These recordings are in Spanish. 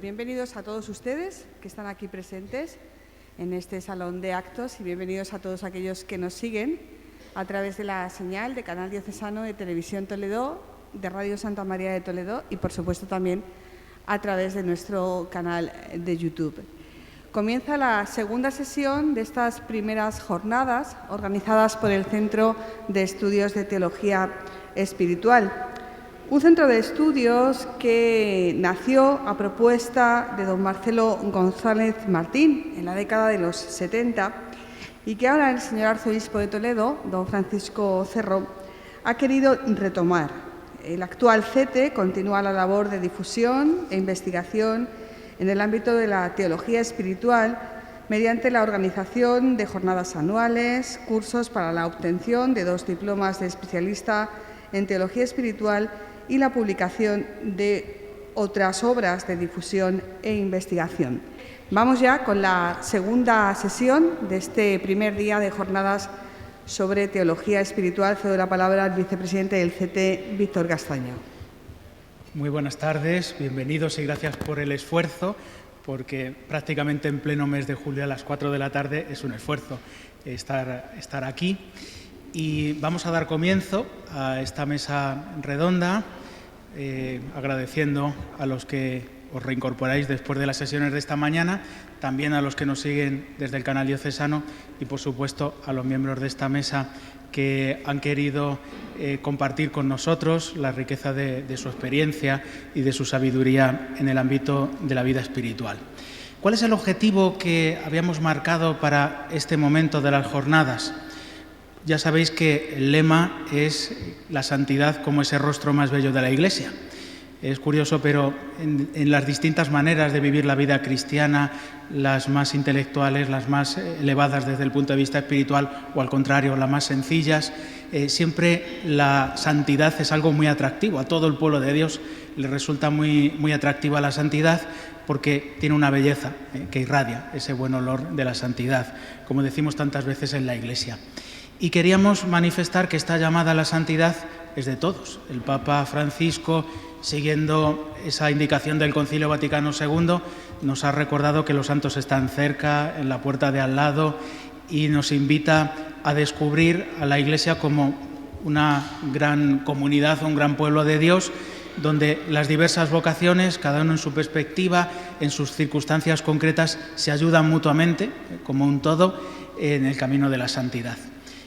Bienvenidos a todos ustedes que están aquí presentes en este salón de actos y bienvenidos a todos aquellos que nos siguen a través de la señal de Canal Diocesano de Televisión Toledo, de Radio Santa María de Toledo y, por supuesto, también a través de nuestro canal de YouTube. Comienza la segunda sesión de estas primeras jornadas organizadas por el Centro de Estudios de Teología Espiritual. Un centro de estudios que nació a propuesta de don Marcelo González Martín en la década de los 70 y que ahora el señor arzobispo de Toledo, don Francisco Cerro, ha querido retomar. El actual CETE continúa la labor de difusión e investigación en el ámbito de la teología espiritual mediante la organización de jornadas anuales, cursos para la obtención de 2 diplomas de especialista en teología espiritual y la publicación de otras obras de difusión e investigación. Vamos ya con la segunda sesión de este primer día de jornadas sobre teología espiritual. Cedo la palabra al vicepresidente del CT, Víctor Castaño. Muy buenas tardes, bienvenidos y gracias por el esfuerzo, porque prácticamente en pleno mes de julio a las 4 de la tarde es un esfuerzo estar aquí. Y vamos a dar comienzo a esta mesa redonda, agradeciendo a los que os reincorporáis después de las sesiones de esta mañana, también a los que nos siguen desde el canal diocesano y, por supuesto, a los miembros de esta mesa que han querido compartir con nosotros la riqueza de su experiencia y de su sabiduría en el ámbito de la vida espiritual. ¿Cuál es el objetivo que habíamos marcado para este momento de las jornadas? Ya sabéis que el lema es la santidad como ese rostro más bello de la Iglesia. Es curioso, pero en las distintas maneras de vivir la vida cristiana, las más intelectuales, las más elevadas desde el punto de vista espiritual o al contrario, las más sencillas, siempre la santidad es algo muy atractivo. A todo el pueblo de Dios le resulta muy atractiva la santidad porque tiene una belleza que irradia ese buen olor de la santidad, como decimos tantas veces en la Iglesia. Y queríamos manifestar que esta llamada a la santidad es de todos. El Papa Francisco, siguiendo esa indicación del Concilio Vaticano II, nos ha recordado que los santos están cerca, en la puerta de al lado, y nos invita a descubrir a la Iglesia como una gran comunidad, un gran pueblo de Dios, donde las diversas vocaciones, cada uno en su perspectiva, en sus circunstancias concretas, se ayudan mutuamente, como un todo, en el camino de la santidad.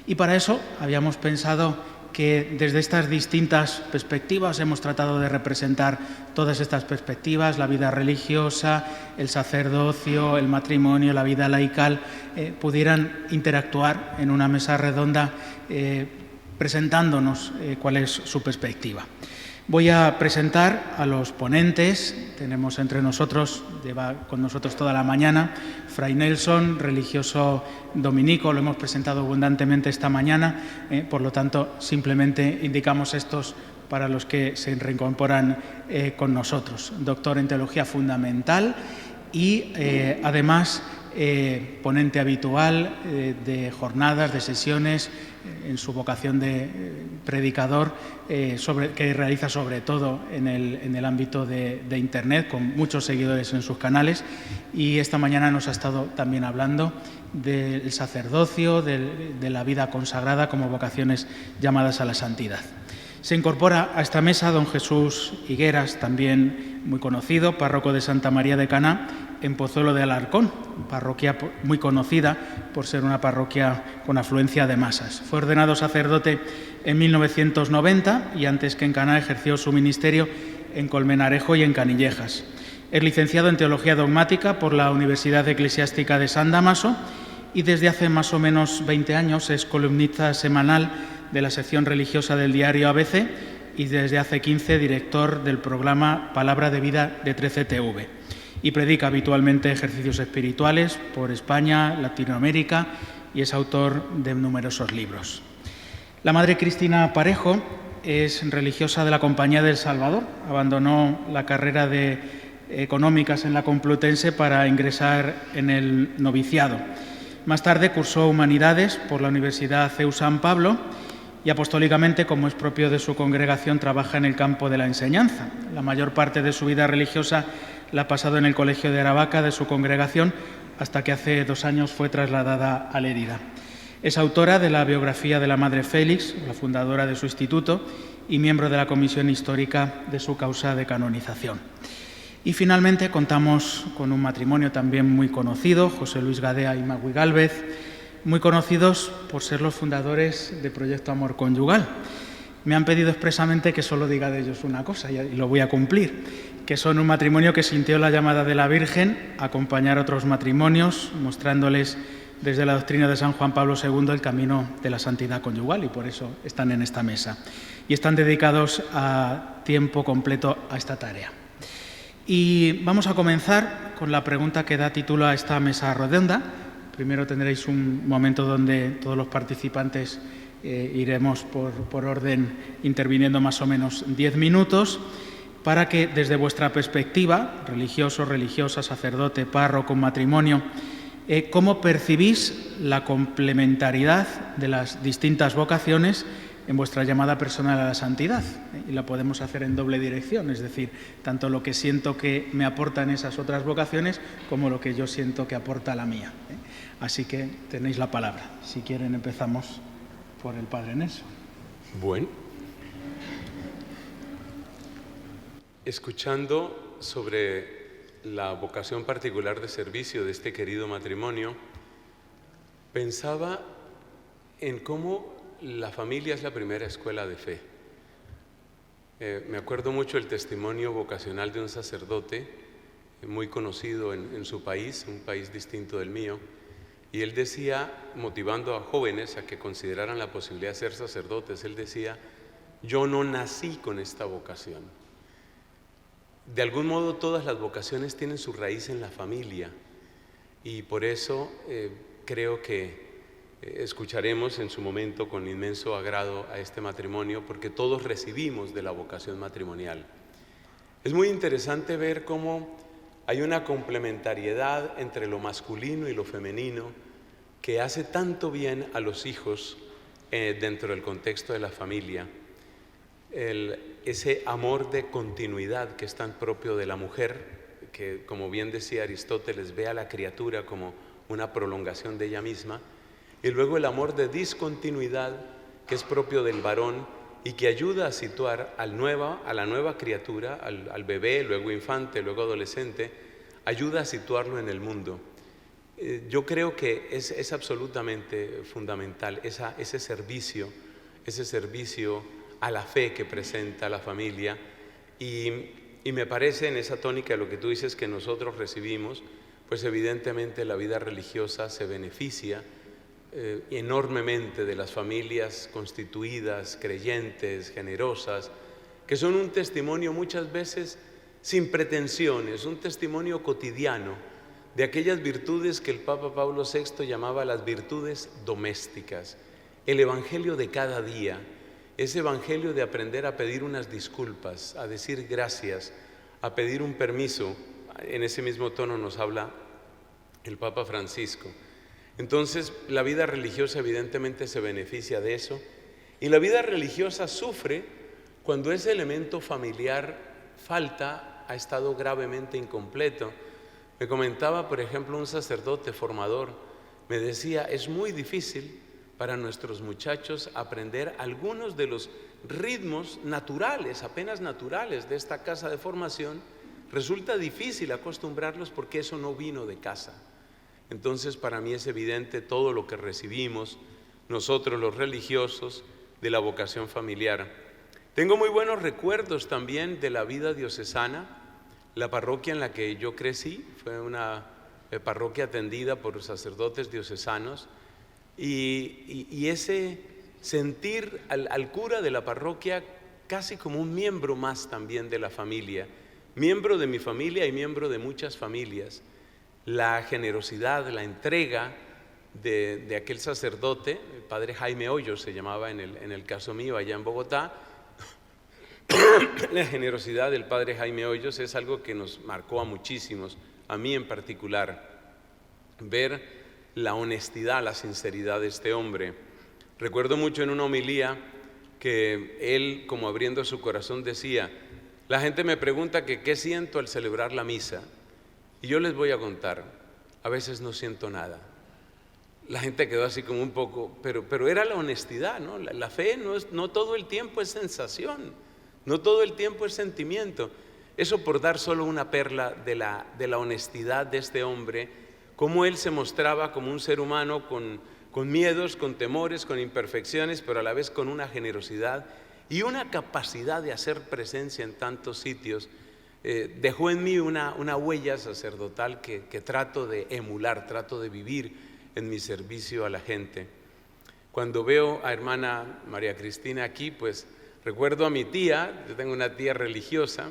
Y para eso habíamos pensado que desde estas distintas perspectivas hemos tratado de representar todas estas perspectivas, la vida religiosa, el sacerdocio, el matrimonio, la vida laical, pudieran interactuar en una mesa redonda presentándonos cuál es su perspectiva. Voy a presentar a los ponentes. Tenemos entre nosotros, lleva con nosotros toda la mañana, Fray Nelson, religioso dominico, lo hemos presentado abundantemente esta mañana, por lo tanto, simplemente indicamos estos para los que se reincorporan con nosotros. Doctor en Teología Fundamental y, además, ponente habitual de jornadas, de sesiones, en su vocación de predicador, que realiza sobre todo en el ámbito de Internet, con muchos seguidores en sus canales. Y esta mañana nos ha estado también hablando del sacerdocio, de la vida consagrada como vocaciones llamadas a la santidad. Se incorpora a esta mesa don Jesús Higueras, también muy conocido, párroco de Santa María de Caná, en Pozuelo de Alarcón, parroquia muy conocida por ser una parroquia con afluencia de masas. Fue ordenado sacerdote en 1990 y antes que en Caná ejerció su ministerio en Colmenarejo y en Canillejas. Es licenciado en Teología Dogmática por la Universidad Eclesiástica de San Dámaso y desde hace más o menos 20 años es columnista semanal de la sección religiosa del diario ABC y desde hace 15 director del programa Palabra de Vida de 13TV. Y predica habitualmente ejercicios espirituales por España, Latinoamérica y es autor de numerosos libros. La madre Cristina Parejo es religiosa de la Compañía del Salvador. Abandonó la carrera de económicas en la Complutense para ingresar en el noviciado. Más tarde cursó Humanidades por la Universidad CEU San Pablo y apostólicamente, como es propio de su congregación, trabaja en el campo de la enseñanza. La mayor parte de su vida religiosa la ha pasado en el Colegio de Aravaca de su congregación hasta que hace 2 años fue trasladada a Lérida. Es autora de la biografía de la Madre Félix, la fundadora de su instituto, y miembro de la comisión histórica de su causa de canonización. Y finalmente contamos con un matrimonio también muy conocido, José Luis Gadea y Magui Gálvez, muy conocidos por ser los fundadores de Proyecto Amor Conyugal. Me han pedido expresamente que solo diga de ellos una cosa y lo voy a cumplir, que son un matrimonio que sintió la llamada de la Virgen a acompañar a otros matrimonios, mostrándoles desde la doctrina de San Juan Pablo II el camino de la santidad conyugal, y por eso están en esta mesa. Y están dedicados a tiempo completo a esta tarea. Y vamos a comenzar con la pregunta que da título a esta mesa redonda. Primero tendréis un momento donde todos los participantes iremos por orden interviniendo más o menos 10 minutos para que desde vuestra perspectiva, religioso, religiosa, sacerdote, párroco, matrimonio, ¿cómo percibís la complementariedad de las distintas vocaciones en vuestra llamada personal a la santidad? Y la podemos hacer en doble dirección, es decir, tanto lo que siento que me aportan esas otras vocaciones como lo que yo siento que aporta la mía. Así que tenéis la palabra. Si quieren empezamos por el Padre Nelson. Bueno, escuchando sobre la vocación particular de servicio de este querido matrimonio, pensaba en cómo la familia es la primera escuela de fe. Me acuerdo mucho el testimonio vocacional de un sacerdote muy conocido en su país, un país distinto del mío, y él decía, motivando a jóvenes a que consideraran la posibilidad de ser sacerdotes, él decía: yo no nací con esta vocación. De algún modo todas las vocaciones tienen su raíz en la familia, y por eso creo que escucharemos en su momento con inmenso agrado a este matrimonio, porque todos recibimos de la vocación matrimonial. Es muy interesante ver cómo hay una complementariedad entre lo masculino y lo femenino que hace tanto bien a los hijos dentro del contexto de la familia. Ese amor de continuidad que es tan propio de la mujer, que, como bien decía Aristóteles, ve a la criatura como una prolongación de ella misma, y luego el amor de discontinuidad que es propio del varón y que ayuda a situar a la nueva criatura, al bebé, luego infante, luego adolescente, ayuda a situarlo en el mundo. Yo creo que es absolutamente fundamental ese servicio a la fe que presenta la familia, y me parece en esa tónica de lo que tú dices que nosotros recibimos, pues evidentemente la vida religiosa se beneficia enormemente de las familias constituidas, creyentes, generosas, que son un testimonio muchas veces sin pretensiones, un testimonio cotidiano de aquellas virtudes que el Papa Pablo VI llamaba las virtudes domésticas, el evangelio de cada día, ese evangelio de aprender a pedir unas disculpas, a decir gracias, a pedir un permiso. En ese mismo tono nos habla el Papa Francisco. Entonces, la vida religiosa evidentemente se beneficia de eso, y la vida religiosa sufre cuando ese elemento familiar falta, ha estado gravemente incompleto. Me comentaba, por ejemplo, un sacerdote formador, me decía: es muy difícil para nuestros muchachos aprender algunos de los ritmos naturales, apenas naturales de esta casa de formación. Resulta difícil acostumbrarlos porque eso no vino de casa. Entonces, para mí es evidente todo lo que recibimos nosotros los religiosos de la vocación familiar. Tengo muy buenos recuerdos también de la vida diocesana. La parroquia en la que yo crecí fue una parroquia atendida por sacerdotes diocesanos, y ese sentir al cura de la parroquia casi como un miembro más también de la familia, miembro de mi familia y miembro de muchas familias. La generosidad, la entrega de aquel sacerdote, el padre Jaime Hoyos se llamaba en el caso mío allá en Bogotá. La generosidad del padre Jaime Hoyos es algo que nos marcó a muchísimos, a mí en particular, ver la honestidad, la sinceridad de este hombre. Recuerdo mucho en una homilía que él, como abriendo su corazón, decía: La gente me pregunta que qué siento al celebrar la misa, y yo les voy a contar, a veces no siento nada. La gente quedó así como un poco, pero era la honestidad, ¿no? La fe no todo el tiempo es sensación, no todo el tiempo es sentimiento. Eso por dar solo una perla de la honestidad de este hombre, cómo él se mostraba como un ser humano con miedos, con temores, con imperfecciones, pero a la vez con una generosidad y una capacidad de hacer presencia en tantos sitios. Dejó en mí una huella sacerdotal que trato de emular, trato de vivir en mi servicio a la gente. Cuando veo a hermana María Cristina aquí, pues recuerdo a mi tía. Yo tengo una tía religiosa,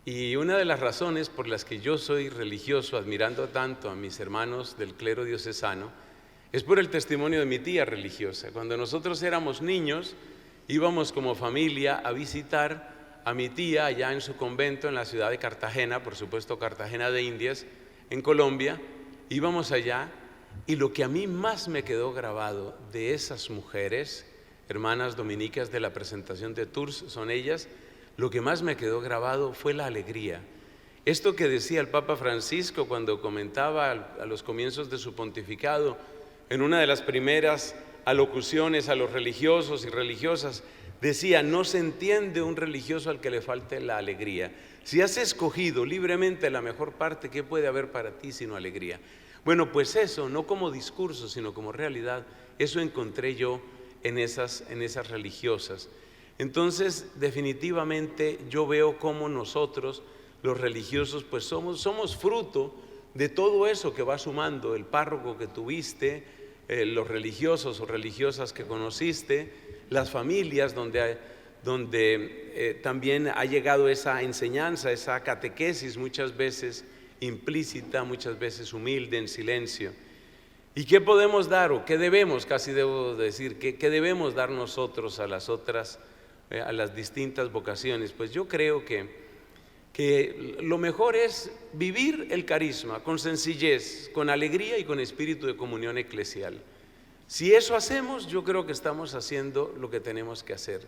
y una de las razones por las que yo soy religioso, admirando tanto a mis hermanos del clero diocesano, es por el testimonio de mi tía religiosa. Cuando nosotros éramos niños, íbamos como familia a visitar a mi tía allá en su convento en la ciudad de Cartagena, por supuesto Cartagena de Indias, en Colombia. Íbamos allá, y lo que a mí más me quedó grabado de esas mujeres, hermanas dominicas de la presentación de Tours, son ellas, lo que más me quedó grabado fue la alegría. Esto que decía el Papa Francisco cuando comentaba a los comienzos de su pontificado, en una de las primeras alocuciones a los religiosos y religiosas, decía: no se entiende un religioso al que le falte la alegría. Si has escogido libremente la mejor parte, ¿qué puede haber para ti sino alegría? Bueno, pues eso, no como discurso, sino como realidad, eso encontré yo en esas religiosas. Entonces, definitivamente, yo veo cómo nosotros, los religiosos, pues somos fruto de todo eso que va sumando el párroco que tuviste, los religiosos o religiosas que conociste, las familias donde también ha llegado esa enseñanza, esa catequesis, muchas veces implícita, muchas veces humilde, en silencio. ¿Y qué podemos dar, o qué debemos, casi debo decir, qué debemos dar nosotros a las otras, a las distintas vocaciones? Pues yo creo que lo mejor es vivir el carisma con sencillez, con alegría y con espíritu de comunión eclesial. Si eso hacemos, yo creo que estamos haciendo lo que tenemos que hacer,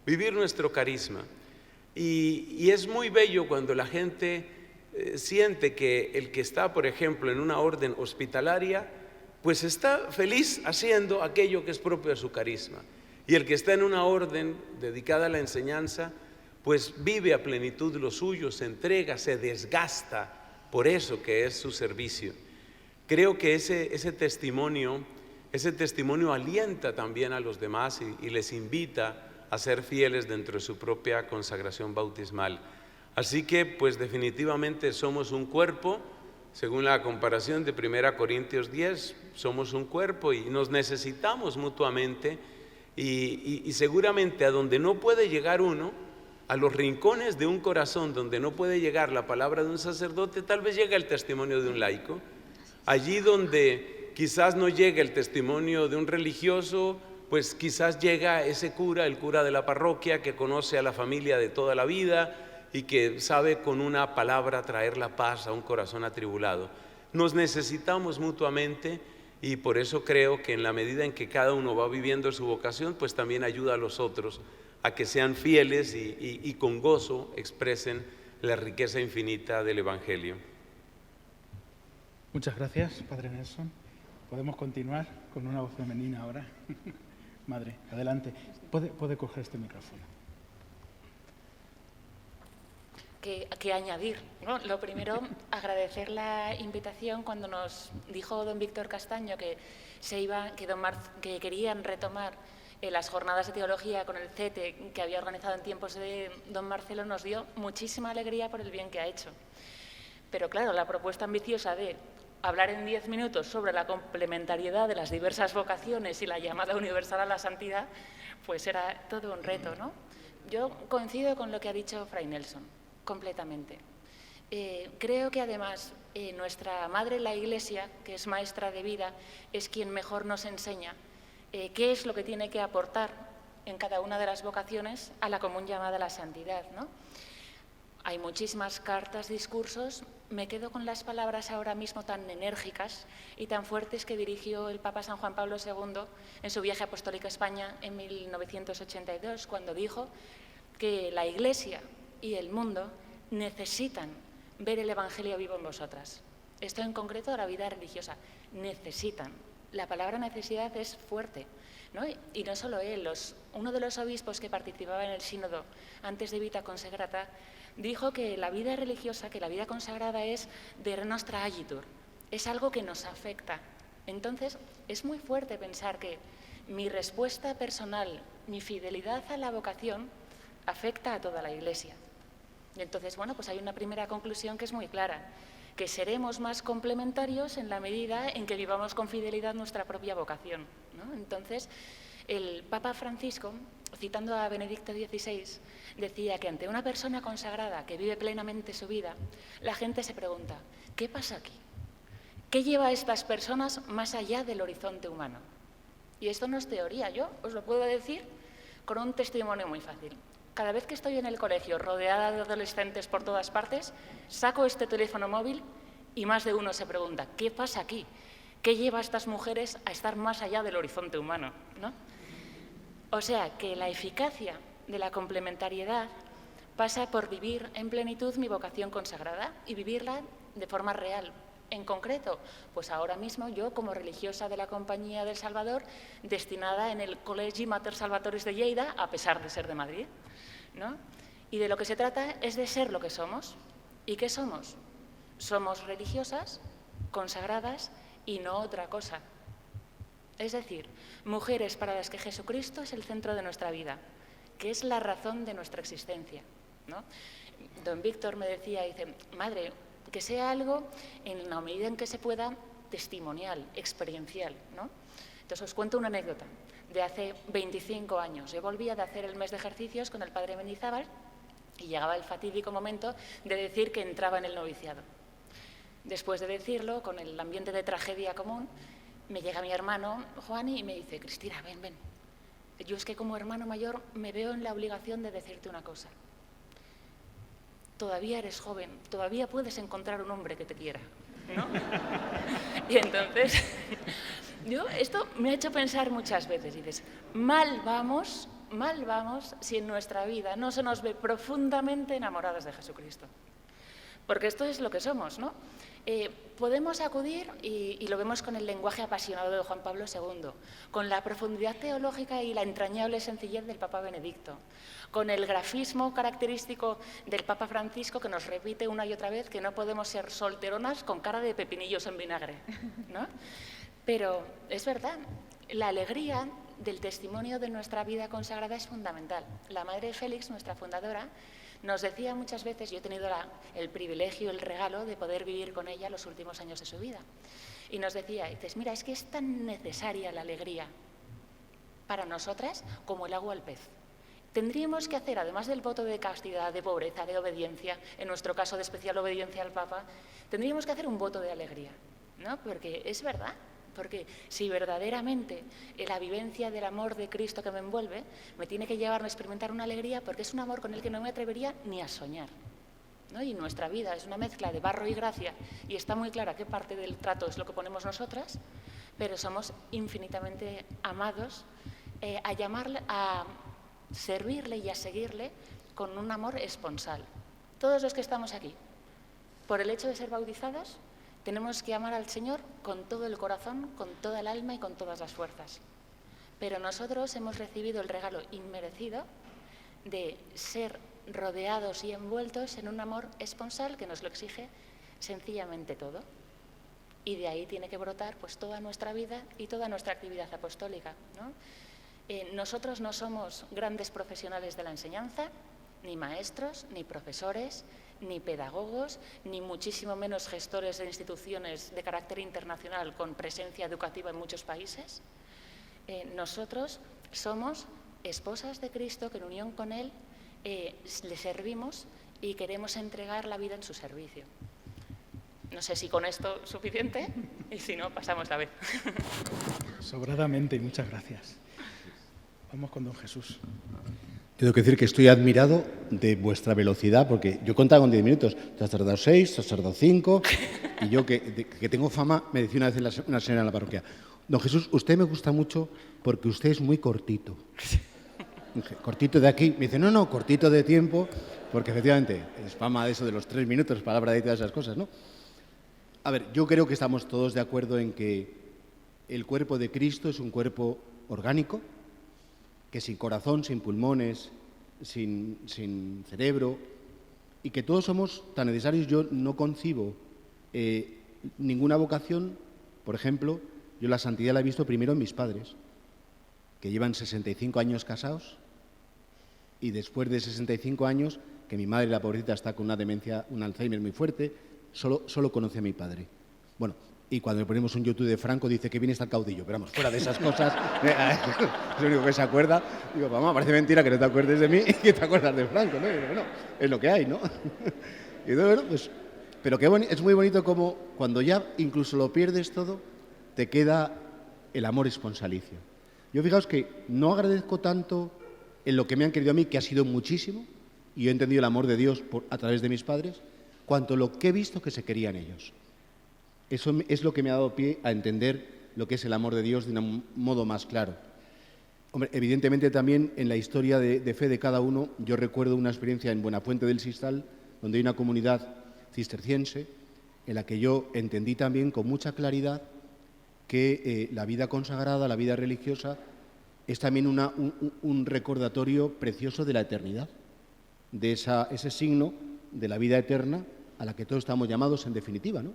vivir nuestro carisma. Y es muy bello cuando la gente siente que el que está, por ejemplo, en una orden hospitalaria, pues está feliz haciendo aquello que es propio de su carisma. Y el que está en una orden dedicada a la enseñanza, pues vive a plenitud lo suyo, se entrega, se desgasta por eso que es su servicio. Creo que ese testimonio alienta también a los demás y les invita a ser fieles dentro de su propia consagración bautismal. Así que, pues definitivamente somos un cuerpo, según la comparación de 1 Corintios 10, somos un cuerpo y nos necesitamos mutuamente, y seguramente a donde no puede llegar uno, a los rincones de un corazón donde no puede llegar la palabra de un sacerdote, tal vez llega el testimonio de un laico. Allí donde quizás no llega el testimonio de un religioso, pues quizás llega ese cura, el cura de la parroquia, que conoce a la familia de toda la vida y que sabe con una palabra traer la paz a un corazón atribulado. Nos necesitamos mutuamente, y por eso creo que en la medida en que cada uno va viviendo su vocación, pues también ayuda a los otros a que sean fieles y con gozo expresen la riqueza infinita del Evangelio. Muchas gracias, Padre Nelson. Podemos continuar con una voz femenina ahora. Madre, adelante. Puede coger este micrófono. Que añadir, ¿no? Lo primero, agradecer la invitación cuando nos dijo don Víctor Castaño que querían retomar las jornadas de teología con el CETE que había organizado en tiempos de don Marcelo. Nos dio muchísima alegría por el bien que ha hecho. Pero claro, la propuesta ambiciosa de hablar en 10 minutos sobre la complementariedad de las diversas vocaciones y la llamada universal a la santidad, pues era todo un reto, ¿no? Yo coincido con lo que ha dicho Fray Nelson, completamente. Creo que además nuestra Madre la Iglesia, que es maestra de vida, es quien mejor nos enseña qué es lo que tiene que aportar en cada una de las vocaciones a la común llamada a la santidad, ¿no? Hay muchísimas cartas, discursos. Me quedo con las palabras ahora mismo tan enérgicas y tan fuertes que dirigió el Papa San Juan Pablo II en su viaje apostólico a España en 1982, cuando dijo que la Iglesia y el mundo necesitan ver el Evangelio vivo en vosotras. Esto en concreto de la vida religiosa. Necesitan. La palabra necesidad es fuerte, ¿no? Y no solo él, uno de los obispos que participaba en el sínodo antes de Vita Consagrata dijo que la vida religiosa, que la vida consagrada es de nostra agitur, es algo que nos afecta. Entonces, es muy fuerte pensar que mi respuesta personal, mi fidelidad a la vocación, afecta a toda la Iglesia. Y entonces, bueno, pues hay una primera conclusión que es muy clara, que seremos más complementarios en la medida en que vivamos con fidelidad nuestra propia vocación, ¿no? Entonces, el Papa Francisco, citando a Benedicto XVI, decía que ante una persona consagrada que vive plenamente su vida, la gente se pregunta, ¿qué pasa aquí? ¿Qué lleva a estas personas más allá del horizonte humano? Y esto no es teoría, yo os lo puedo decir con un testimonio muy fácil. Cada vez que estoy en el colegio rodeada de adolescentes por todas partes, saco este teléfono móvil y más de uno se pregunta, ¿qué pasa aquí? ¿Qué lleva a estas mujeres a estar más allá del horizonte humano, ¿no? O sea, que la eficacia de la complementariedad pasa por vivir en plenitud mi vocación consagrada y vivirla de forma real. En concreto, pues ahora mismo yo, como religiosa de la Compañía del Salvador, destinada en el Col·legi Mater Salvatoris de Lleida, a pesar de ser de Madrid, ¿no? Y de lo que se trata es de ser lo que somos. ¿Y qué somos? Somos religiosas, consagradas y no otra cosa. Es decir, mujeres para las que Jesucristo es el centro de nuestra vida, que es la razón de nuestra existencia, ¿no? Don Víctor me decía, dice, madre, que sea algo, en la medida en que se pueda, testimonial, experiencial, ¿no? Entonces os cuento una anécdota de hace 25 años. Yo volvía de hacer el mes de ejercicios con el padre Mendizábal y llegaba el fatídico momento de decir que entraba en el noviciado. Después de decirlo, con el ambiente de tragedia común, me llega mi hermano Juan y me dice, Cristina, ven, ven. Yo es que como hermano mayor me veo en la obligación de decirte una cosa. Todavía eres joven, todavía puedes encontrar un hombre que te quiera, ¿no? Y entonces, esto me ha hecho pensar muchas veces, dices, mal vamos si en nuestra vida no se nos ve profundamente enamoradas de Jesucristo. Porque esto es lo que somos, ¿no? Podemos acudir, y lo vemos con el lenguaje apasionado de Juan Pablo II, con la profundidad teológica y la entrañable sencillez del Papa Benedicto, con el grafismo característico del Papa Francisco que nos repite una y otra vez que no podemos ser solteronas con cara de pepinillos en vinagre, ¿no? Pero es verdad, la alegría del testimonio de nuestra vida consagrada es fundamental. La Madre Félix, nuestra fundadora, nos decía muchas veces, yo he tenido el privilegio, el regalo de poder vivir con ella los últimos años de su vida. Y nos decía, dices, mira, es que es tan necesaria la alegría para nosotras como el agua al pez. Tendríamos que hacer, además del voto de castidad, de pobreza, de obediencia, en nuestro caso de especial obediencia al Papa, tendríamos que hacer un voto de alegría, ¿no? Porque es verdad. Porque si verdaderamente la vivencia del amor de Cristo que me envuelve me tiene que llevar a experimentar una alegría, porque es un amor con el que no me atrevería ni a soñar, ¿no? Y nuestra vida es una mezcla de barro y gracia, y está muy clara qué parte del trato es lo que ponemos nosotras, pero somos infinitamente amados a servirle y a seguirle con un amor esponsal. Todos los que estamos aquí, por el hecho de ser bautizados, tenemos que amar al Señor con todo el corazón, con toda el alma y con todas las fuerzas. Pero nosotros hemos recibido el regalo inmerecido de ser rodeados y envueltos en un amor esponsal que nos lo exige sencillamente todo. Y de ahí tiene que brotar pues toda nuestra vida y toda nuestra actividad apostólica, ¿no? Nosotros no somos grandes profesionales de la enseñanza, ni maestros, ni profesores, ni pedagogos, ni muchísimo menos gestores de instituciones de carácter internacional con presencia educativa en muchos países. Nosotros somos esposas de Cristo que en unión con Él le servimos y queremos entregar la vida en su servicio. No sé si con esto es suficiente y si no, pasamos la vez. Sobradamente y muchas gracias. Vamos con don Jesús. Tengo que decir que estoy admirado de vuestra velocidad, porque yo contaba con 10 minutos, te has tardado 6, te has tardado 5, y yo que tengo fama, me decía una vez una señora en la parroquia, don Jesús, usted me gusta mucho porque usted es muy cortito. cortito de aquí. Me dice, no, cortito de tiempo, porque efectivamente es fama de eso de los 3 minutos, palabra de todas esas cosas, ¿no? A ver, yo creo que estamos todos de acuerdo en que el cuerpo de Cristo es un cuerpo orgánico, que sin corazón, sin pulmones, sin cerebro, y que todos somos tan necesarios. Yo no concibo ninguna vocación. Por ejemplo, yo la santidad la he visto primero en mis padres, que llevan 65 años casados, y después de 65 años, que mi madre, la pobrecita, está con una demencia, un Alzheimer muy fuerte, solo conoce a mi padre. Bueno, y cuando le ponemos un YouTube de Franco dice que bien está el caudillo, pero vamos, fuera de esas cosas, es lo único que se acuerda. Digo, mamá, parece mentira que no te acuerdes de mí y que te acuerdas de Franco, ¿no? Pero bueno, es lo que hay, ¿no? Y bueno, pues, pero es muy bonito como cuando ya incluso lo pierdes todo, te queda el amor esponsalicio. Yo fijaos que no agradezco tanto en lo que me han querido a mí, que ha sido muchísimo, y yo he entendido el amor de Dios a través de mis padres, cuanto lo que he visto que se querían ellos. Eso es lo que me ha dado pie a entender lo que es el amor de Dios de un modo más claro. Hombre, evidentemente también en la historia de fe de cada uno, yo recuerdo una experiencia en Buenafuente del Sistal, donde hay una comunidad cisterciense, en la que yo entendí también con mucha claridad que la vida consagrada, la vida religiosa, es también un recordatorio precioso de la eternidad, de ese signo de la vida eterna a la que todos estamos llamados en definitiva, ¿no?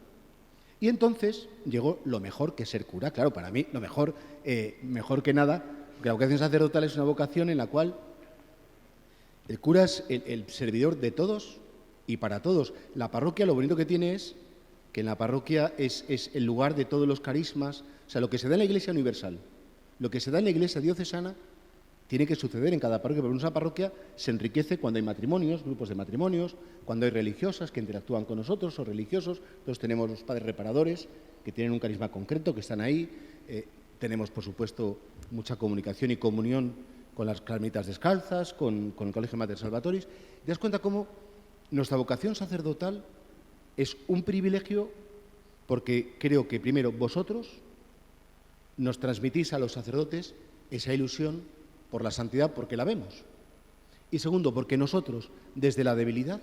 Y entonces llegó lo mejor, que es ser cura. Claro, para mí lo mejor que nada, porque la vocación sacerdotal es una vocación en la cual el cura es el servidor de todos y para todos. La parroquia, lo bonito que tiene es que en la parroquia es el lugar de todos los carismas. O sea, lo que se da en la Iglesia universal, lo que se da en la Iglesia diocesana, tiene que suceder en cada parroquia, porque una parroquia se enriquece cuando hay matrimonios, grupos de matrimonios, cuando hay religiosas que interactúan con nosotros o religiosos. Entonces tenemos los padres reparadores que tienen un carisma concreto, que están ahí. Tenemos, por supuesto, mucha comunicación y comunión con las Carmelitas Descalzas, con el Colegio Mater Salvatoris. Te das cuenta cómo nuestra vocación sacerdotal es un privilegio, porque creo que primero vosotros nos transmitís a los sacerdotes esa ilusión por la santidad, porque la vemos. Y segundo, porque nosotros, desde la debilidad,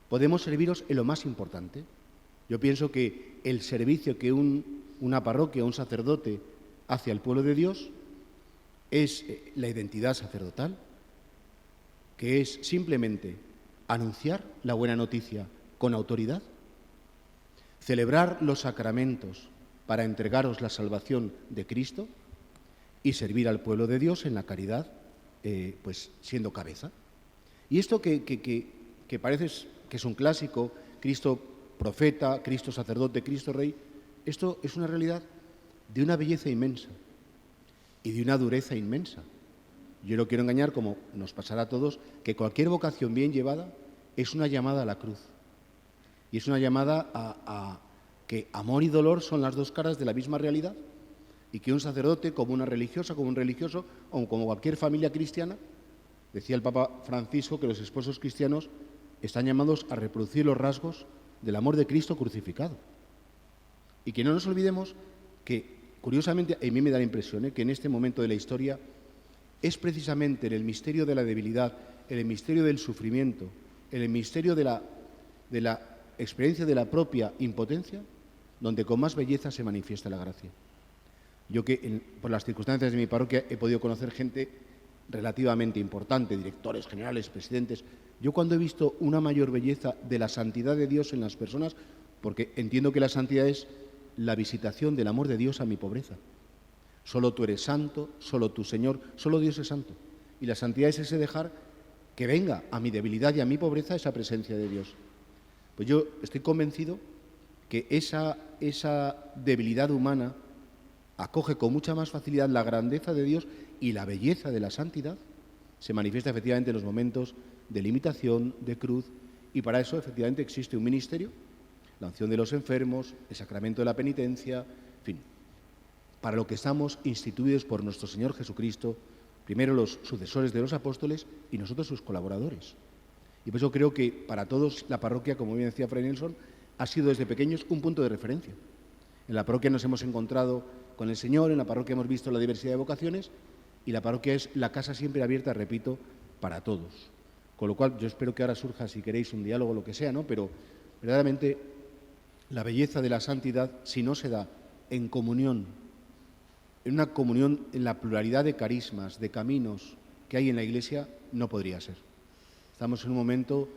podemos serviros en lo más importante. Yo pienso que el servicio que una parroquia, un sacerdote hace al pueblo de Dios es la identidad sacerdotal, que es simplemente anunciar la buena noticia con autoridad, celebrar los sacramentos para entregaros la salvación de Cristo y servir al pueblo de Dios en la caridad, pues siendo cabeza. Y esto que parece que es un clásico, Cristo profeta, Cristo sacerdote, Cristo rey, esto es una realidad de una belleza inmensa y de una dureza inmensa. Yo no quiero engañar, como nos pasará a todos, que cualquier vocación bien llevada es una llamada a la cruz. Y es una llamada a que amor y dolor son las dos caras de la misma realidad, y que un sacerdote, como una religiosa, como un religioso, o como cualquier familia cristiana, decía el Papa Francisco que los esposos cristianos están llamados a reproducir los rasgos del amor de Cristo crucificado. Y que no nos olvidemos que, curiosamente, a mí me da la impresión que en este momento de la historia es precisamente en el misterio de la debilidad, en el misterio del sufrimiento, en el misterio de la experiencia de la propia impotencia, donde con más belleza se manifiesta la gracia. Yo que por las circunstancias de mi parroquia he podido conocer gente relativamente importante, directores generales, presidentes. Yo cuando he visto una mayor belleza de la santidad de Dios en las personas, porque entiendo que la santidad es la visitación del amor de Dios a mi pobreza. Solo tú eres santo, solo tu Señor, solo Dios es santo. Y la santidad es ese dejar que venga a mi debilidad y a mi pobreza esa presencia de Dios. Pues yo estoy convencido que esa debilidad humana acoge con mucha más facilidad la grandeza de Dios, y la belleza de la santidad se manifiesta efectivamente en los momentos de limitación, de cruz, y para eso efectivamente existe un ministerio, la unción de los enfermos, el sacramento de la penitencia, en fin, para lo que estamos instituidos por nuestro Señor Jesucristo, primero los sucesores de los apóstoles y nosotros sus colaboradores. Y por eso creo que para todos la parroquia, como bien decía Fray Nelson, ha sido desde pequeños un punto de referencia. En la parroquia nos hemos encontrado con el Señor, en la parroquia hemos visto la diversidad de vocaciones, Y la parroquia es la casa siempre abierta, repito, para todos. Con lo cual, yo espero que ahora surja, si queréis, un diálogo o lo que sea, ¿no? Pero verdaderamente la belleza de la santidad, si no se da en comunión, en una comunión en la pluralidad de carismas, de caminos que hay en la Iglesia, no podría ser. Estamos en un momento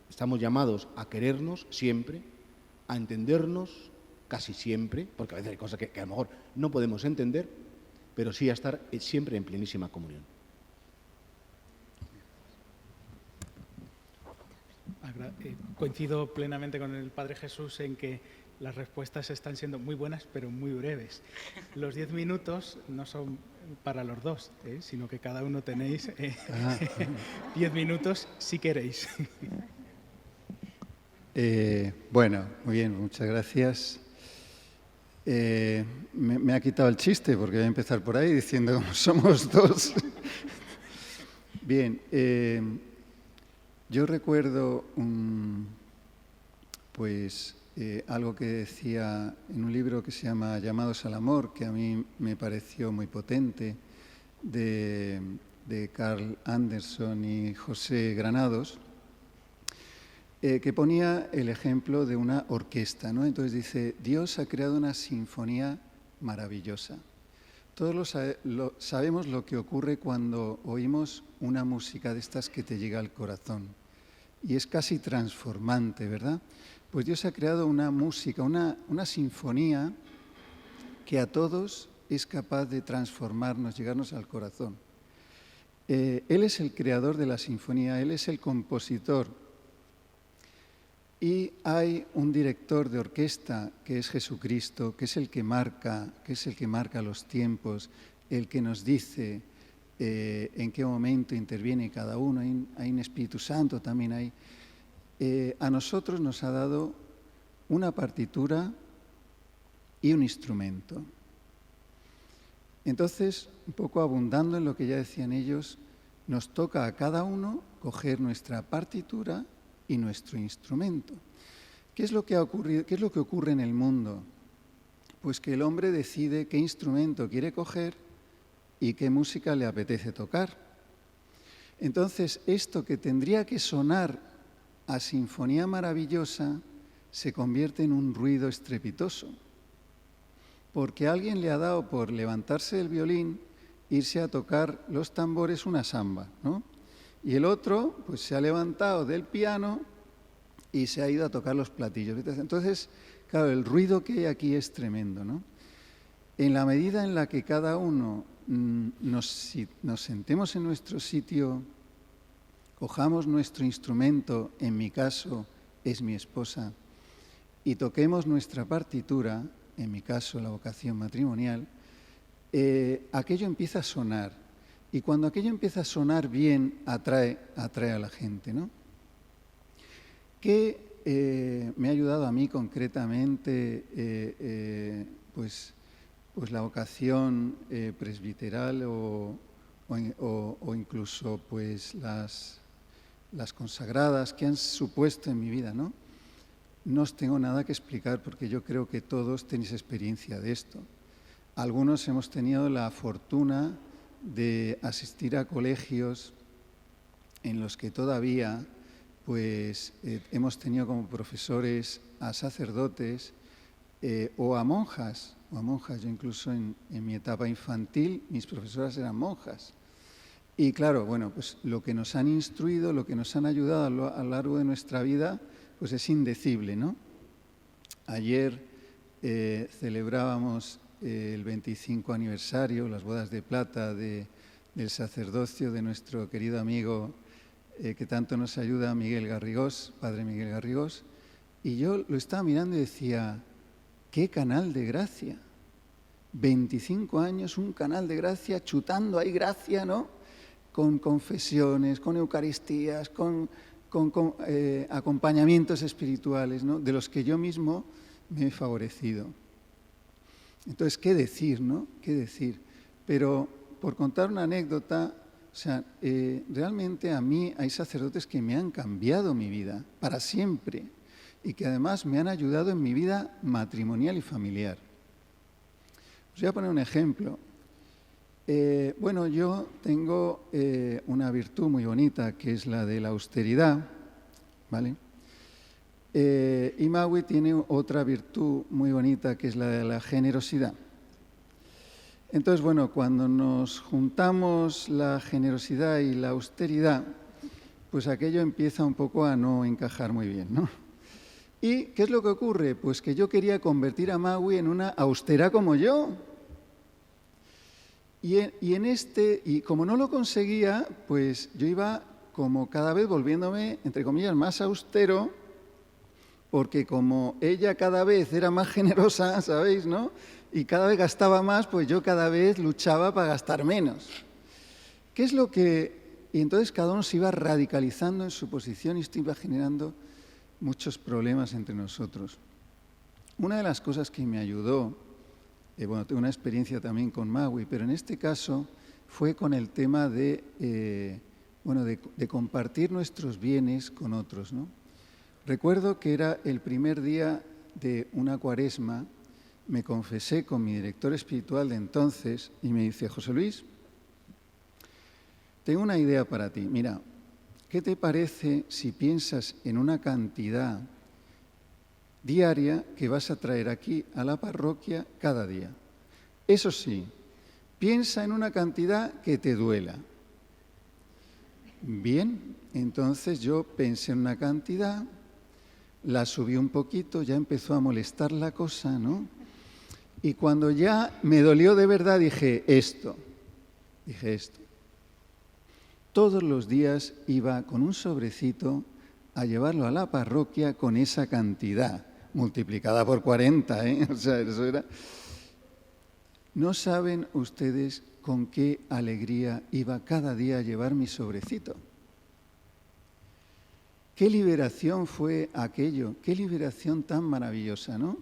estamos llamados a querernos siempre, a entendernos casi siempre, porque a veces hay cosas que a lo mejor no podemos entender, pero sí a estar siempre en plenísima comunión. Coincido plenamente con el Padre Jesús en que las respuestas están siendo muy buenas, pero muy breves. Los 10 minutos no son para los dos, sino que cada uno tenéis 10 minutos si queréis. Bueno, muy bien, muchas gracias. Me ha quitado el chiste porque voy a empezar por ahí diciendo como somos dos. Bien, yo recuerdo algo que decía en un libro que se llama Llamados al Amor, que a mí me pareció muy potente, de Carl Anderson y José Granados, que ponía el ejemplo de una orquesta, ¿no? Entonces dice, Dios ha creado una sinfonía maravillosa. Todos sabemos lo que ocurre cuando oímos una música de estas que te llega al corazón. Y es casi transformante, ¿verdad? Pues Dios ha creado una música, una sinfonía que a todos es capaz de transformarnos, llegarnos al corazón. Él es el creador de la sinfonía, Él es el compositor. Y hay un director de orquesta que es Jesucristo, que es el que marca los tiempos, el que nos dice en qué momento interviene cada uno. Hay un Espíritu Santo también ahí. A nosotros nos ha dado una partitura y un instrumento. Entonces, un poco abundando en lo que ya decían ellos, nos toca a cada uno coger nuestra partitura y nuestro instrumento. ¿Qué es lo que ha ocurrido? ¿Qué es lo que ocurre en el mundo? Pues que el hombre decide qué instrumento quiere coger y qué música le apetece tocar. Entonces, esto que tendría que sonar a sinfonía maravillosa se convierte en un ruido estrepitoso, porque alguien le ha dado por levantarse del violín, irse a tocar los tambores una samba, ¿no? Y el otro pues se ha levantado del piano y se ha ido a tocar los platillos. Entonces, claro, el ruido que hay aquí es tremendo, ¿no? En la medida en la que cada uno nos sentemos en nuestro sitio, cojamos nuestro instrumento, en mi caso es mi esposa, y toquemos nuestra partitura, en mi caso la vocación matrimonial, aquello empieza a sonar. Y cuando aquello empieza a sonar bien, atrae a la gente, ¿no? ¿Qué me ha ayudado a mí concretamente pues la vocación presbiteral o incluso pues las consagradas que han supuesto en mi vida, ¿no? No os tengo nada que explicar porque yo creo que todos tenéis experiencia de esto. Algunos hemos tenido la fortuna de asistir a colegios en los que todavía pues hemos tenido como profesores a sacerdotes o a monjas. Yo incluso en mi etapa infantil mis profesoras eran monjas. Y claro, bueno, pues lo que nos han instruido, lo que nos han ayudado a lo largo de nuestra vida, pues es indecible, ¿no? Ayer celebrábamos el 25 aniversario, las bodas de plata del sacerdocio de nuestro querido amigo que tanto nos ayuda, Miguel Garrigós, padre Miguel Garrigós, y yo lo estaba mirando y decía, ¡qué canal de gracia! 25 años, un canal de gracia, chutando ahí gracia, ¿no? Con confesiones, con eucaristías, con acompañamientos espirituales, ¿no? De los que yo mismo me he favorecido. Entonces, ¿qué decir, no? ¿Qué decir? Pero, por contar una anécdota, o sea, realmente a mí hay sacerdotes que me han cambiado mi vida para siempre y que además me han ayudado en mi vida matrimonial y familiar. Os voy a poner un ejemplo. Bueno, yo tengo una virtud muy bonita, que es la de la austeridad, ¿vale? Y Magui tiene otra virtud muy bonita, que es la de la generosidad. Entonces, bueno, cuando nos juntamos la generosidad y la austeridad, pues aquello empieza un poco a no encajar muy bien, ¿no? ¿Y qué es lo que ocurre? Pues que yo quería convertir a Magui en una austera como yo. Y como no lo conseguía, pues yo iba como cada vez volviéndome, entre comillas, más austero, porque como ella cada vez era más generosa, ¿sabéis, no? Y cada vez gastaba más, pues yo cada vez luchaba para gastar menos. ¿Qué es lo que...? Y entonces cada uno se iba radicalizando en su posición y esto iba generando muchos problemas entre nosotros. Una de las cosas que me ayudó, bueno, tengo una experiencia también con Magui, pero en este caso fue con el tema de compartir nuestros bienes con otros, ¿no? Recuerdo que era el primer día de una cuaresma, me confesé con mi director espiritual de entonces y me dice: José Luis, tengo una idea para ti. Mira, ¿qué te parece si piensas en una cantidad diaria que vas a traer aquí a la parroquia cada día? Eso sí, piensa en una cantidad que te duela. Bien, entonces yo pensé en una cantidad, la subí un poquito, ya empezó a molestar la cosa, ¿no? Y cuando ya me dolió de verdad dije esto. Todos los días iba con un sobrecito a llevarlo a la parroquia con esa cantidad, multiplicada por 40, ¿eh? O sea, eso era... No saben ustedes con qué alegría iba cada día a llevar mi sobrecito. Qué liberación fue aquello, qué liberación tan maravillosa, ¿no?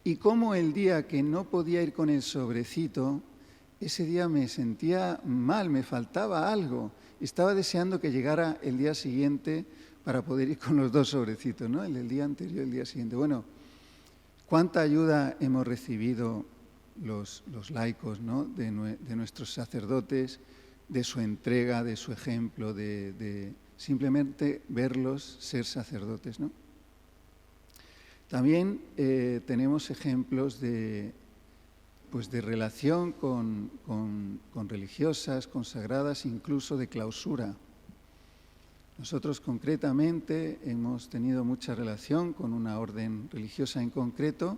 Y cómo el día que no podía ir con el sobrecito, ese día me sentía mal, me faltaba algo. Estaba deseando que llegara el día siguiente para poder ir con los dos sobrecitos, ¿no? El del día anterior y el día siguiente. Bueno, cuánta ayuda hemos recibido los laicos, ¿no? de nuestros sacerdotes, de su entrega, de su ejemplo, de simplemente verlos ser sacerdotes, ¿no? También tenemos ejemplos de relación con religiosas, consagradas, incluso de clausura. Nosotros concretamente hemos tenido mucha relación con una orden religiosa en concreto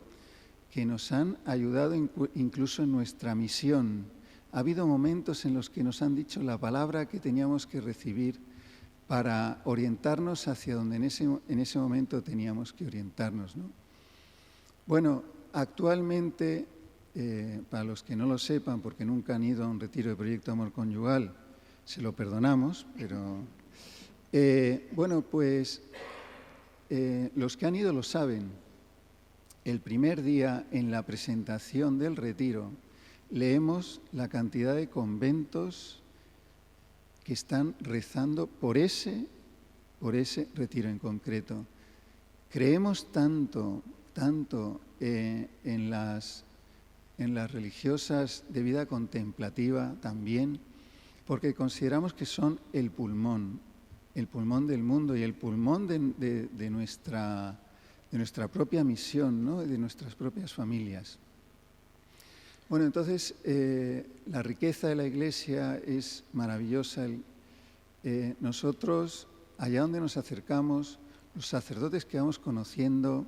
que nos han ayudado incluso en nuestra misión. Ha habido momentos en los que nos han dicho la palabra que teníamos que recibir para orientarnos hacia donde en ese momento teníamos que orientarnos, ¿no? Bueno, actualmente, para los que no lo sepan, porque nunca han ido a un retiro de Proyecto Amor Conyugal, se lo perdonamos, pero... los que han ido lo saben. El primer día, en la presentación del retiro, leemos la cantidad de conventos que están rezando por ese retiro en concreto. Creemos tanto en las religiosas de vida contemplativa también, porque consideramos que son el pulmón del mundo y el pulmón de nuestra propia misión, ¿no? De nuestras propias familias. Bueno, entonces, la riqueza de la Iglesia es maravillosa. Nosotros, allá donde nos acercamos, los sacerdotes que vamos conociendo,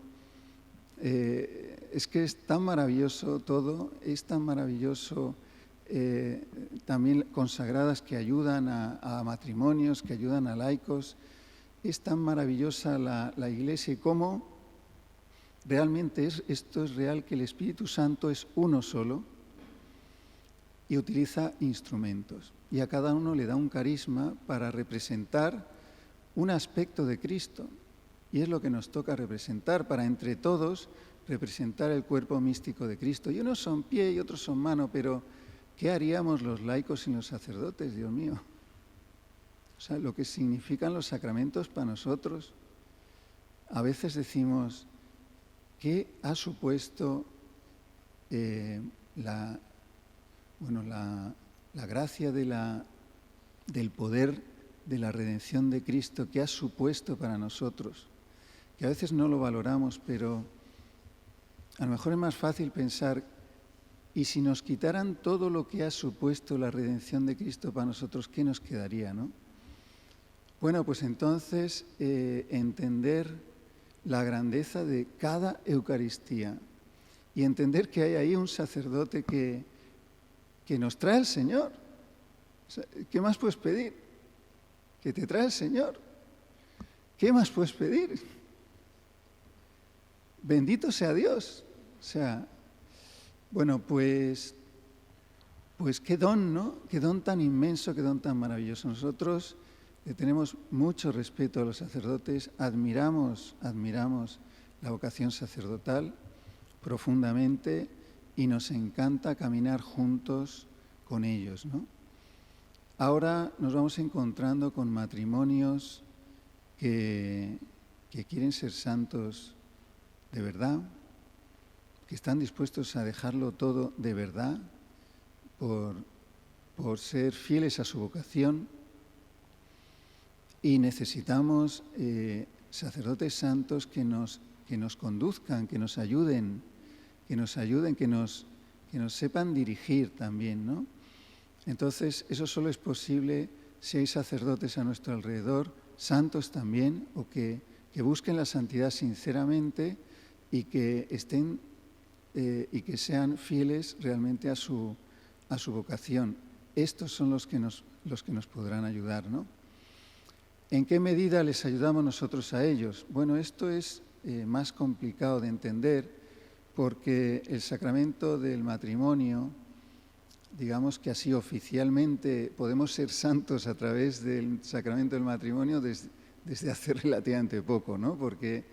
es que es tan maravilloso todo, es tan maravilloso también consagradas que ayudan a matrimonios, que ayudan a laicos. Es tan maravillosa la Iglesia y cómo realmente esto es real, que el Espíritu Santo es uno solo y utiliza instrumentos. Y a cada uno le da un carisma para representar un aspecto de Cristo. Y es lo que nos toca representar, para entre todos representar el cuerpo místico de Cristo. Y unos son pie y otros son mano, pero ¿qué haríamos los laicos sin los sacerdotes, Dios mío? O sea, lo que significan los sacramentos para nosotros. A veces decimos, ¿qué ha supuesto bueno, la gracia del poder de la redención de Cristo que ha supuesto para nosotros, que a veces no lo valoramos, pero a lo mejor es más fácil pensar, y si nos quitaran todo lo que ha supuesto la redención de Cristo para nosotros, ¿qué nos quedaría, no? Bueno, pues entonces entender la grandeza de cada Eucaristía y entender que hay ahí un sacerdote que nos trae el Señor. O sea, ¿qué más puedes pedir? Que te trae el Señor. ¿Qué más puedes pedir? Bendito sea Dios. O sea, bueno, pues qué don, ¿no? Qué don tan inmenso, qué don tan maravilloso. Nosotros le tenemos mucho respeto a los sacerdotes, admiramos la vocación sacerdotal profundamente y nos encanta caminar juntos con ellos, ¿no? Ahora nos vamos encontrando con matrimonios que quieren ser santos de verdad, que están dispuestos a dejarlo todo de verdad por ser fieles a su vocación, y necesitamos sacerdotes santos que nos conduzcan, que nos ayuden, que nos sepan dirigir también, ¿no? Entonces, eso solo es posible si hay sacerdotes a nuestro alrededor, santos también, o que busquen la santidad sinceramente y que estén y que sean fieles realmente a su vocación. Estos son los que nos podrán ayudar, ¿no? ¿En qué medida les ayudamos nosotros a ellos? Bueno, esto es más complicado de entender porque el sacramento del matrimonio, digamos que así oficialmente podemos ser santos a través del sacramento del matrimonio desde hace relativamente poco, ¿no? Porque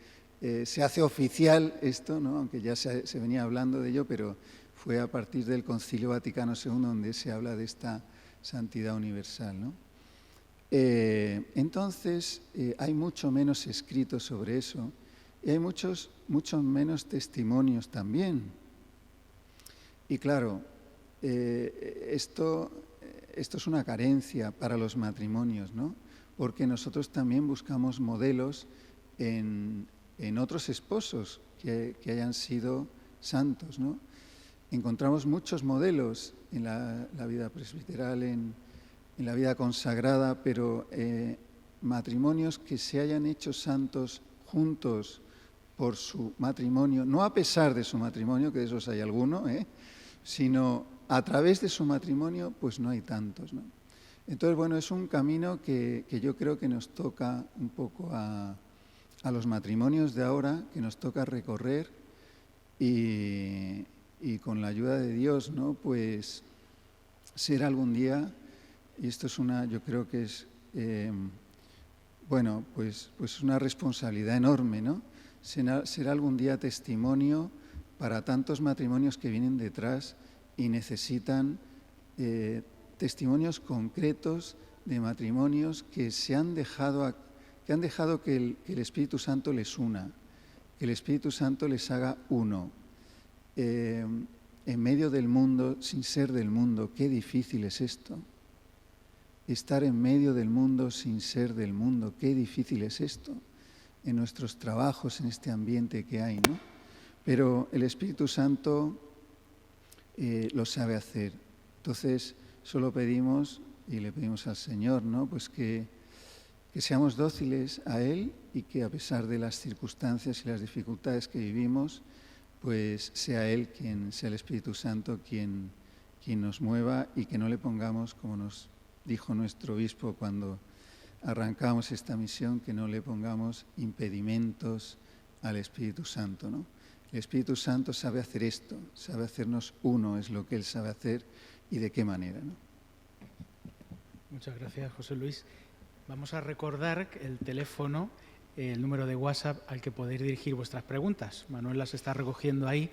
se hace oficial esto, ¿no? Aunque ya se venía hablando de ello, pero fue a partir del Concilio Vaticano II donde se habla de esta santidad universal, ¿no? Entonces, hay mucho menos escrito sobre eso y hay muchos menos testimonios también. Y claro, esto es una carencia para los matrimonios, ¿no? Porque nosotros también buscamos modelos en otros esposos que hayan sido santos, ¿no? Encontramos muchos modelos en la vida presbiteral, en la vida consagrada, pero matrimonios que se hayan hecho santos juntos por su matrimonio, no a pesar de su matrimonio, que de esos hay alguno, sino a través de su matrimonio, pues no hay tantos, ¿no? Entonces, bueno, es un camino que yo creo que nos toca un poco a los matrimonios de ahora, que nos toca recorrer y con la ayuda de Dios, ¿no? Pues ser algún día, y esto es yo creo que es, bueno, pues una responsabilidad enorme, ¿no? Ser algún día testimonio para tantos matrimonios que vienen detrás y necesitan testimonios concretos de matrimonios que han dejado que el Espíritu Santo les una, que el Espíritu Santo les haga uno. En medio del mundo, sin ser del mundo, qué difícil es esto. Estar en medio del mundo sin ser del mundo, qué difícil es esto. En nuestros trabajos, en este ambiente que hay, ¿no? Pero el Espíritu Santo lo sabe hacer. Entonces, solo pedimos y le pedimos al Señor, ¿no? Pues que seamos dóciles a Él y que a pesar de las circunstancias y las dificultades que vivimos, pues sea Él sea el Espíritu Santo quien nos mueva y que no le pongamos, como nos dijo nuestro obispo cuando arrancamos esta misión, que no le pongamos impedimentos al Espíritu Santo, ¿no? El Espíritu Santo sabe hacer esto, sabe hacernos uno, es lo que Él sabe hacer y de qué manera, ¿no? Muchas gracias, José Luis. Vamos a recordar el teléfono, el número de WhatsApp al que podéis dirigir vuestras preguntas. Manuel las está recogiendo ahí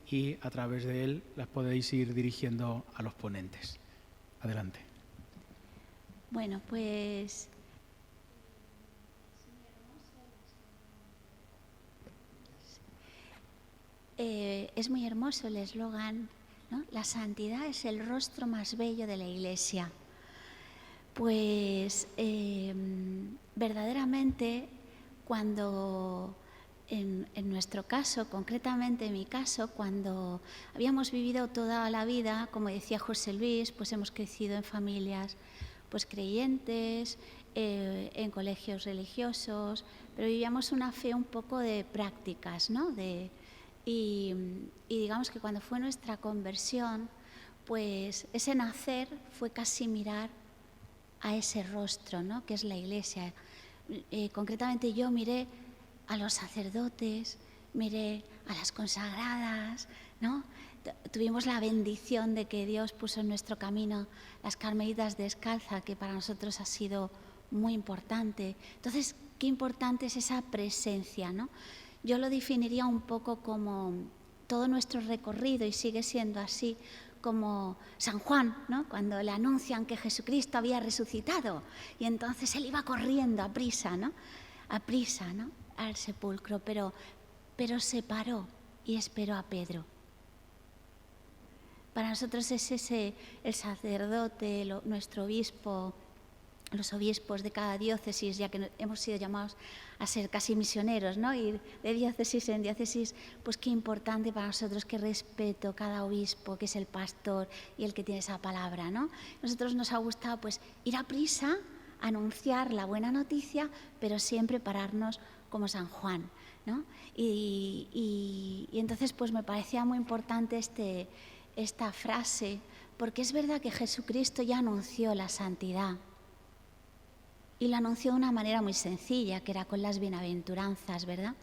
y a través de él las podéis ir dirigiendo a los ponentes. Adelante. Bueno, pues es muy hermoso el eslogan ¿no? La santidad es el rostro más bello de la Iglesia. Pues verdaderamente cuando en nuestro caso, concretamente en mi caso, cuando habíamos vivido toda la vida, como decía José Luis, pues hemos crecido en familias pues creyentes, en colegios religiosos, pero vivíamos una fe un poco de prácticas, ¿no? Y digamos que cuando fue nuestra conversión, pues ese nacer fue casi mirar a ese rostro, ¿no? Que es la Iglesia. Concretamente yo miré a los sacerdotes, miré a las consagradas, ¿no? Tuvimos la bendición de que Dios puso en nuestro camino las carmelitas descalzas, que para nosotros ha sido muy importante. Entonces, qué importante es esa presencia, ¿no? Yo lo definiría un poco como todo nuestro recorrido, y sigue siendo así, como San Juan, ¿no? Cuando le anuncian que Jesucristo había resucitado, y entonces él iba corriendo a prisa, ¿no? Al sepulcro, pero se paró y esperó a Pedro. Para nosotros es ese el sacerdote, nuestro obispo, los obispos de cada diócesis, ya que hemos sido llamados a ser casi misioneros, ¿no? Ir de diócesis en diócesis, pues qué importante para nosotros, qué respeto cada obispo, que es el pastor y el que tiene esa palabra, ¿no? Nosotros nos ha gustado pues ir a prisa, anunciar la buena noticia, pero siempre pararnos como San Juan, ¿no? Y entonces pues me parecía muy importante esta frase, porque es verdad que Jesucristo ya anunció la santidad. Y lo anunció de una manera muy sencilla, que era con las bienaventuranzas, ¿verdad?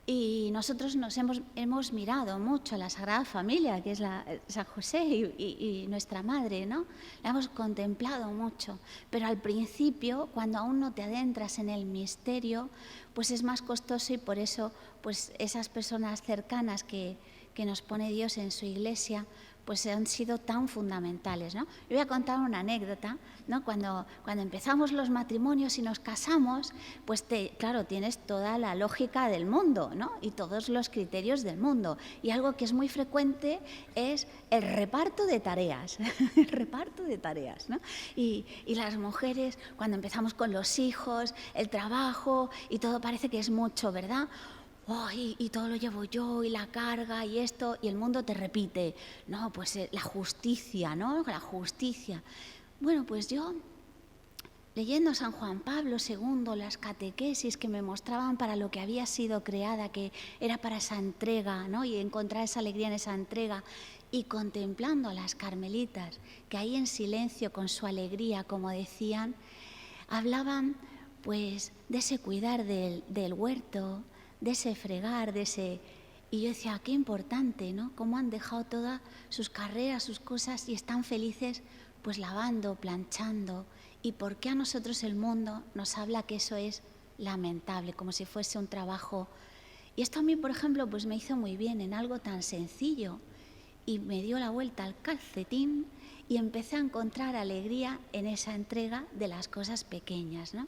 Y nosotros nos hemos mirado mucho a la Sagrada Familia, que es San José y nuestra madre, ¿no? La hemos contemplado mucho. Pero al principio, cuando aún no te adentras en el misterio, pues es más costoso, y por eso pues esas personas cercanas que nos pone Dios en su Iglesia, pues han sido tan fundamentales, ¿no? Yo voy a contar una anécdota, ¿no? Cuando empezamos los matrimonios y nos casamos, pues claro, tienes toda la lógica del mundo, ¿no? Y todos los criterios del mundo. Y algo que es muy frecuente es el reparto de tareas, el reparto de tareas, ¿no? Y las mujeres, cuando empezamos con los hijos, el trabajo, y todo parece que es mucho, ¿verdad? Oh, y todo lo llevo yo, y la carga, y esto, y el mundo te repite, no, pues la justicia, ¿no? La justicia. Bueno, pues yo, leyendo San Juan Pablo II, las catequesis que me mostraban para lo que había sido creada, que era para esa entrega, ¿no? Y encontrar esa alegría en esa entrega, y contemplando a las carmelitas, que ahí en silencio, con su alegría, como decían, hablaban pues de ese cuidar del huerto, de ese fregar, Y yo decía, qué importante, ¿no? Cómo han dejado todas sus carreras, sus cosas, y están felices pues lavando, planchando. ¿Y por qué a nosotros el mundo nos habla que eso es lamentable, como si fuese un trabajo? Y esto a mí, por ejemplo, pues me hizo muy bien en algo tan sencillo, y me dio la vuelta al calcetín, y empecé a encontrar alegría en esa entrega de las cosas pequeñas, ¿no?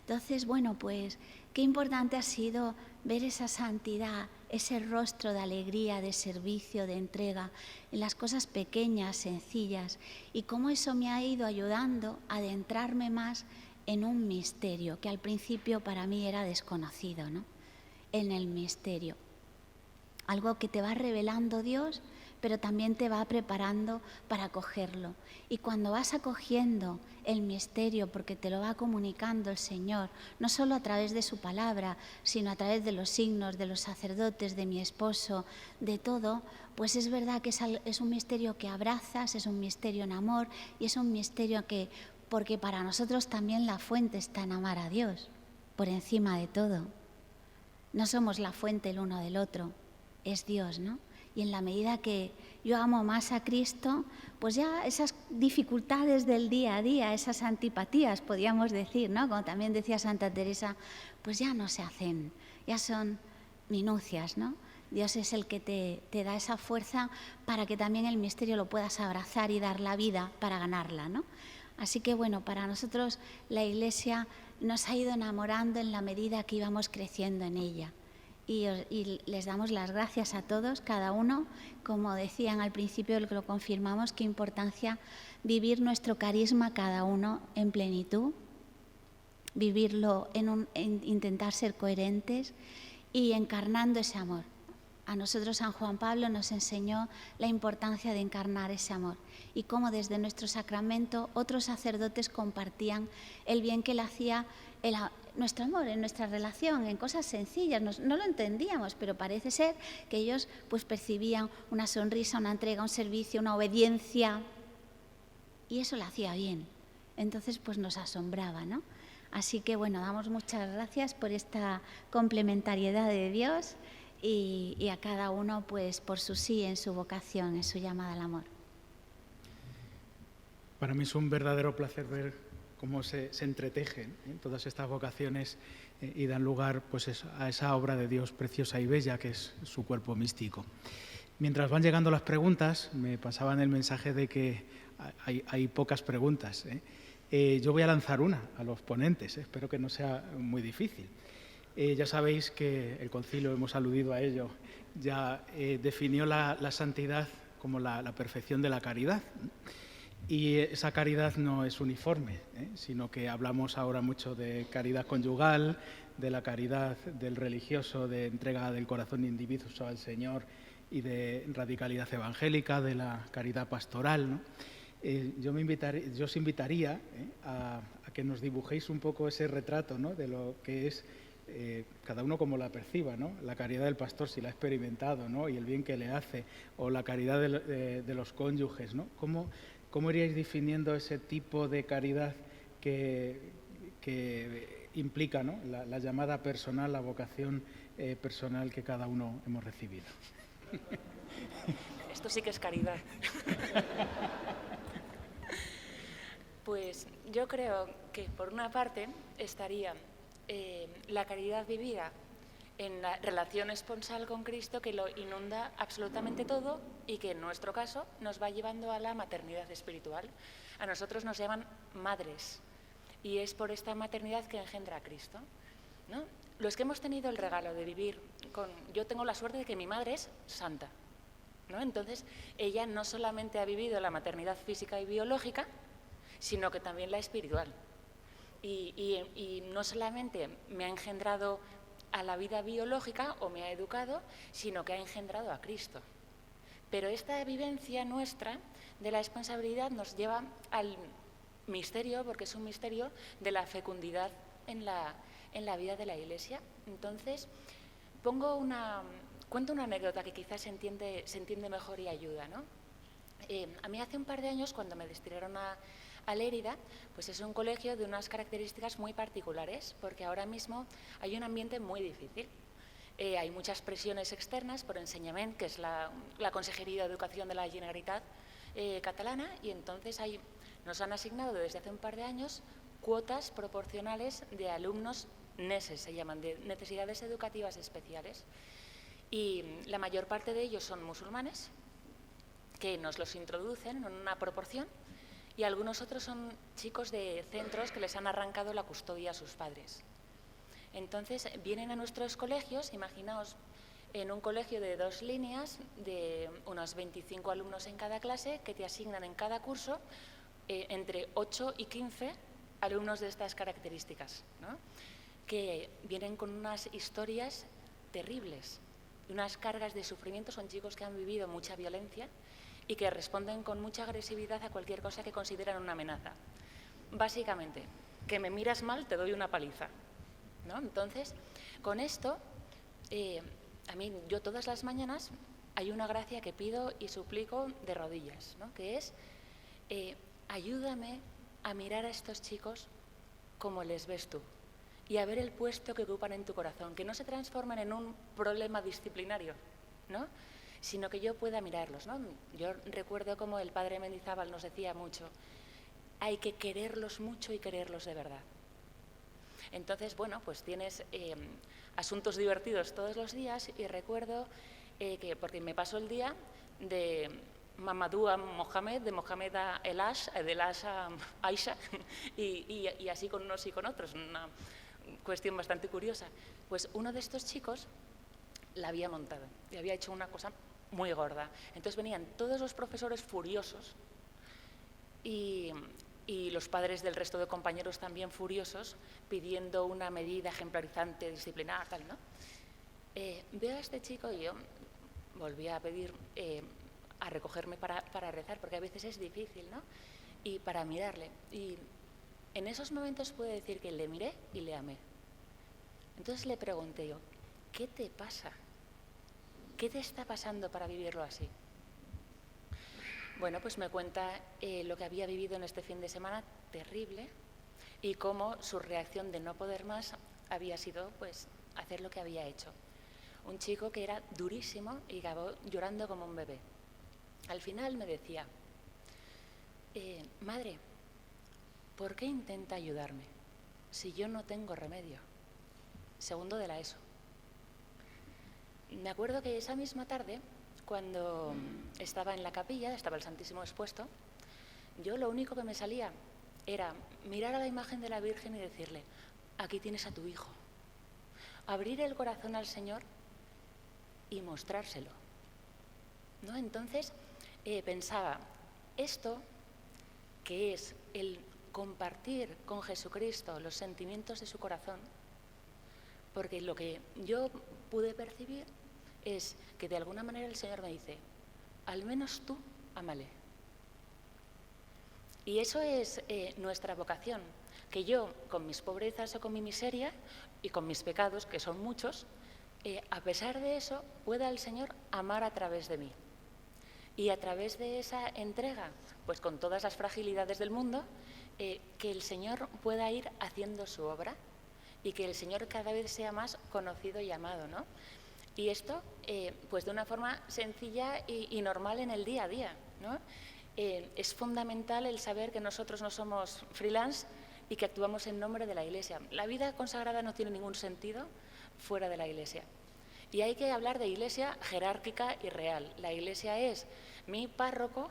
Entonces, bueno, pues qué importante ha sido ver esa santidad, ese rostro de alegría, de servicio, de entrega, en las cosas pequeñas, sencillas, y cómo eso me ha ido ayudando a adentrarme más en un misterio que al principio para mí era desconocido, ¿no? En el misterio. Algo que te va revelando Dios, pero también te va preparando para acogerlo. Y cuando vas acogiendo el misterio, porque te lo va comunicando el Señor, no solo a través de su palabra, sino a través de los signos, de los sacerdotes, de mi esposo, de todo, pues es verdad que es un misterio que abrazas, es un misterio en amor, y es un misterio que, porque para nosotros también la fuente está en amar a Dios, por encima de todo. No somos la fuente el uno del otro, es Dios, ¿no? Y en la medida que yo amo más a Cristo, pues ya esas dificultades del día a día, esas antipatías, podríamos decir, ¿no? Como también decía Santa Teresa, pues ya no se hacen, ya son minucias, ¿no? Dios es el que te da esa fuerza para que también el misterio lo puedas abrazar y dar la vida para ganarla, ¿no? Así que bueno, para nosotros la Iglesia nos ha ido enamorando en la medida que íbamos creciendo en ella. y les damos las gracias a todos, cada uno, como decían al principio, lo confirmamos, qué importancia vivir nuestro carisma cada uno en plenitud, vivirlo intentar ser coherentes y encarnando ese amor. A nosotros San Juan Pablo nos enseñó la importancia de encarnar ese amor y cómo desde nuestro sacramento otros sacerdotes compartían el bien que le hacía nuestro amor, en nuestra relación, en cosas sencillas. No lo entendíamos, pero parece ser que ellos pues percibían una sonrisa, una entrega, un servicio, una obediencia, y eso lo hacía bien. Entonces pues nos asombraba, ¿no? Así que bueno, damos muchas gracias por esta complementariedad de Dios y a cada uno pues por su sí en su vocación, en su llamada al amor. Para mí es un verdadero placer ver cómo se entretejen todas estas vocaciones y dan lugar pues, a esa obra de Dios preciosa y bella que es su cuerpo místico. Mientras van llegando las preguntas, me pasaban el mensaje de que hay pocas preguntas. Yo voy a lanzar una a los ponentes, espero que no sea muy difícil. Ya sabéis que el concilio, hemos aludido a ello, ya definió la santidad como la perfección de la caridad. Y esa caridad no es uniforme, sino que hablamos ahora mucho de caridad conyugal, de la caridad del religioso, de entrega del corazón individuo al Señor y de radicalidad evangélica, de la caridad pastoral, ¿no? Yo os invitaría a que nos dibujéis un poco ese retrato, ¿no?, de lo que es cada uno como la perciba, ¿no? La caridad del pastor, si la ha experimentado, ¿no?, y el bien que le hace, o la caridad de los cónyuges, ¿no? ¿Cómo iríais definiendo ese tipo de caridad que implica, ¿no?, la llamada personal, la vocación personal que cada uno hemos recibido? Esto sí que es caridad. Pues yo creo que por una parte estaría la caridad vivida en la relación esponsal con Cristo, que lo inunda absolutamente todo y que en nuestro caso nos va llevando a la maternidad espiritual. A nosotros nos llaman madres y es por esta maternidad que engendra a Cristo, ¿no? Los que hemos tenido el regalo de vivir yo tengo la suerte de que mi madre es santa, ¿no? Entonces ella no solamente ha vivido la maternidad física y biológica, sino que también la espiritual. Y no solamente me ha engendrado a la vida biológica o me ha educado, sino que ha engendrado a Cristo. Pero esta vivencia nuestra de la responsabilidad nos lleva al misterio, porque es un misterio de la fecundidad en la vida de la Iglesia. Entonces, cuento una anécdota que quizás se entiende mejor y ayuda, ¿no? A mí hace un par de años, cuando me destinaron a Lérida, pues es un colegio de unas características muy particulares, porque ahora mismo hay un ambiente muy difícil. Hay muchas presiones externas por Ensenyament, que es la Consejería de Educación de la Generalitat catalana, y entonces nos han asignado desde hace un par de años cuotas proporcionales de alumnos NESES, se llaman, de necesidades educativas especiales. Y la mayor parte de ellos son musulmanes, que nos los introducen en una proporción, y algunos otros son chicos de centros que les han arrancado la custodia a sus padres. Entonces vienen a nuestros colegios, imaginaos en un colegio de 2 líneas, de unos 25 alumnos en cada clase, que te asignan en cada curso entre 8 y 15 alumnos de estas características, ¿no?, que vienen con unas historias terribles, unas cargas de sufrimiento. Son chicos que han vivido mucha violencia y que responden con mucha agresividad a cualquier cosa que consideran una amenaza. Básicamente, que me miras mal, te doy una paliza, ¿no? Entonces, con esto, a mí, yo todas las mañanas hay una gracia que pido y suplico de rodillas, ¿no?, que es ayúdame a mirar a estos chicos como les ves tú y a ver el puesto que ocupan en tu corazón, que no se transformen en un problema disciplinario, ¿no?, sino que yo pueda mirarlos, ¿no? Yo recuerdo como el padre Mendizábal nos decía mucho, hay que quererlos mucho y quererlos de verdad. Entonces, bueno, pues tienes asuntos divertidos todos los días, y recuerdo porque me pasó el día de Mamadou a Mohamed, de Mohamed a Elash, de Elash a Aisha, y así con unos y con otros, una cuestión bastante curiosa. Pues uno de estos chicos la había montado y había hecho una cosa muy gorda. Entonces venían todos los profesores furiosos y los padres del resto de compañeros también furiosos, pidiendo una medida ejemplarizante, disciplinar, tal, ¿no? Veo a este chico y yo volví a pedir a recogerme para rezar, porque a veces es difícil, ¿no? Y para mirarle. Y en esos momentos puedo decir que le miré y le amé. Entonces le pregunté yo, ¿qué te pasa? ¿Qué te está pasando para vivirlo así? Bueno, pues me cuenta lo que había vivido en este fin de semana terrible y cómo su reacción de no poder más había sido, pues, hacer lo que había hecho. Un chico que era durísimo y acabó llorando como un bebé. Al final me decía, madre, ¿por qué intenta ayudarme si yo no tengo remedio? Segundo de la ESO. Me acuerdo que esa misma tarde, cuando estaba en la capilla, estaba el Santísimo expuesto, yo lo único que me salía era mirar a la imagen de la Virgen y decirle, aquí tienes a tu hijo. Abrir el corazón al Señor y mostrárselo, ¿no? Entonces pensaba, esto que es el compartir con Jesucristo los sentimientos de su corazón, porque lo que yo pude percibir es que de alguna manera el Señor me dice, al menos tú, ámale. Y eso es nuestra vocación, que yo, con mis pobrezas o con mi miseria y con mis pecados, que son muchos, a pesar de eso, pueda el Señor amar a través de mí. Y a través de esa entrega, pues con todas las fragilidades del mundo, que el Señor pueda ir haciendo su obra y que el Señor cada vez sea más conocido y amado, ¿no? Y esto, pues de una forma sencilla y normal en el día a día, ¿no? Es fundamental el saber que nosotros no somos freelance y que actuamos en nombre de la Iglesia. La vida consagrada no tiene ningún sentido fuera de la Iglesia. Y hay que hablar de Iglesia jerárquica y real. La Iglesia es mi párroco,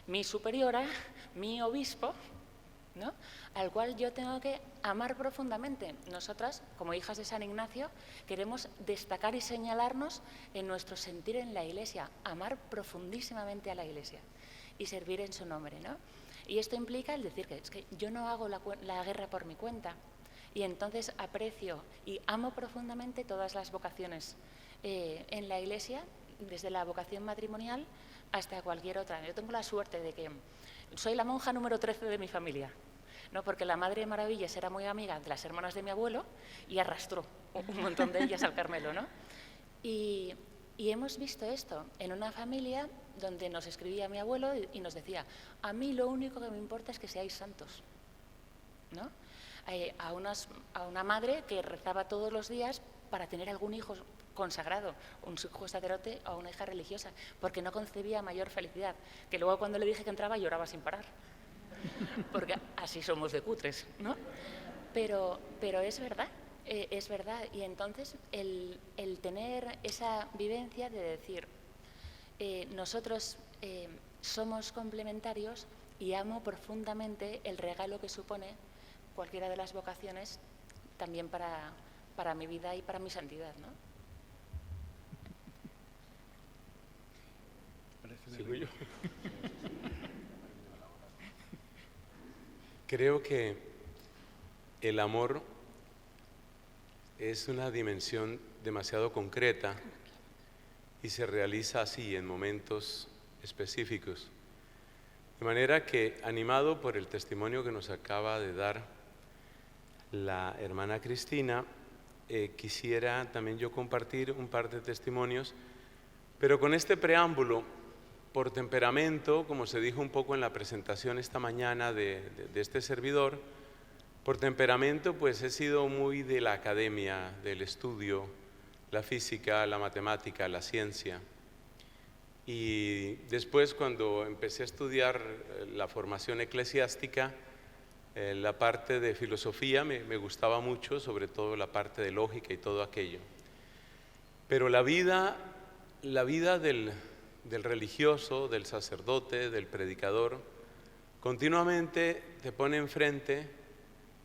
mi superiora, mi obispo, ¿no? Al cual yo tengo que amar profundamente. Nosotras, como hijas de San Ignacio, queremos destacar y señalarnos en nuestro sentir en la Iglesia, amar profundísimamente a la Iglesia y servir en su nombre, ¿no? Y esto implica el decir que es que yo no hago la guerra por mi cuenta y entonces aprecio y amo profundamente todas las vocaciones en la Iglesia, desde la vocación matrimonial hasta cualquier otra. Yo tengo la suerte de que soy la monja número 13 de mi familia, ¿no? Porque la Madre de Maravillas era muy amiga de las hermanas de mi abuelo y arrastró un montón de ellas al Carmelo, ¿no? Y hemos visto esto en una familia donde nos escribía mi abuelo y nos decía, a mí lo único que me importa es que seáis santos, ¿no? A una madre que rezaba todos los días para tener algún hijo consagrado, un hijo sacerdote o una hija religiosa, porque no concebía mayor felicidad, que luego cuando le dije que entraba lloraba sin parar, porque así somos de cutres, ¿no? Pero es verdad, y entonces el tener esa vivencia de decir, nosotros somos complementarios y amo profundamente el regalo que supone cualquiera de las vocaciones también para mi vida y para mi santidad, ¿no? ¿Sigo yo? Creo que el amor es una dimensión demasiado concreta y se realiza así en momentos específicos. De manera que, animado por el testimonio que nos acaba de dar la hermana Cristina, quisiera también yo compartir un par de testimonios, pero con este preámbulo, por temperamento, como se dijo un poco en la presentación esta mañana de este servidor, por temperamento pues he sido muy de la academia, del estudio, la física, la matemática, la ciencia. Y después, cuando empecé a estudiar la formación eclesiástica, la parte de filosofía me gustaba mucho, sobre todo la parte de lógica y todo aquello. Pero la vida del religioso, del sacerdote, del predicador, continuamente te pone enfrente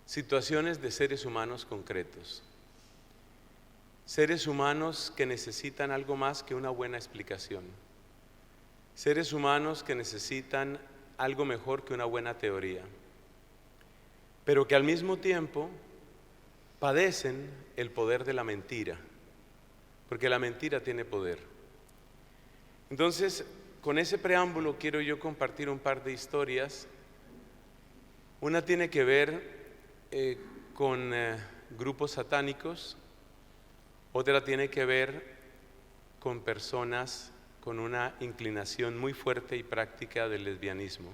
situaciones de seres humanos concretos. seres humanos que necesitan algo más que una buena explicación, seres humanos que necesitan algo mejor que una buena teoría, pero que al mismo tiempo padecen el poder de la mentira, porque la mentira tiene poder. Entonces, con ese preámbulo quiero yo compartir un par de historias. Una tiene que ver con grupos satánicos, otra tiene que ver con personas con una inclinación muy fuerte y práctica del lesbianismo.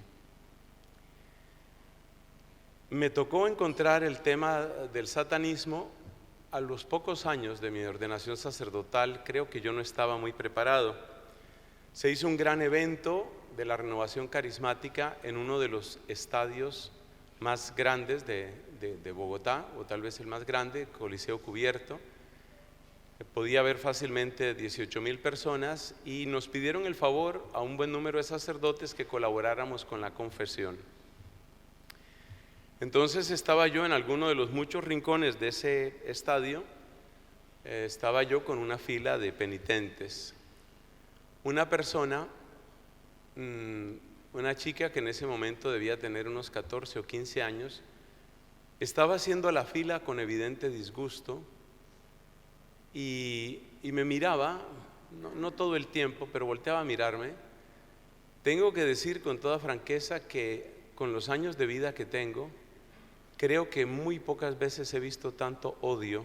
Me tocó encontrar el tema del satanismo a los pocos años de mi ordenación sacerdotal. Creo que yo no estaba muy preparado. Se hizo un gran evento de la renovación carismática en uno de los estadios más grandes de Bogotá, o tal vez el más grande, Coliseo Cubierto. Podía haber fácilmente 18,000 personas y nos pidieron el favor a un buen número de sacerdotes que colaboráramos con la confesión. Entonces estaba yo en alguno de los muchos rincones de ese estadio, estaba yo con una fila de penitentes. Una persona, una chica que en ese momento debía tener unos 14 o 15 años, estaba haciendo la fila con evidente disgusto y me miraba, no todo el tiempo, pero volteaba a mirarme. Tengo que decir con toda franqueza que con los años de vida que tengo, creo que muy pocas veces he visto tanto odio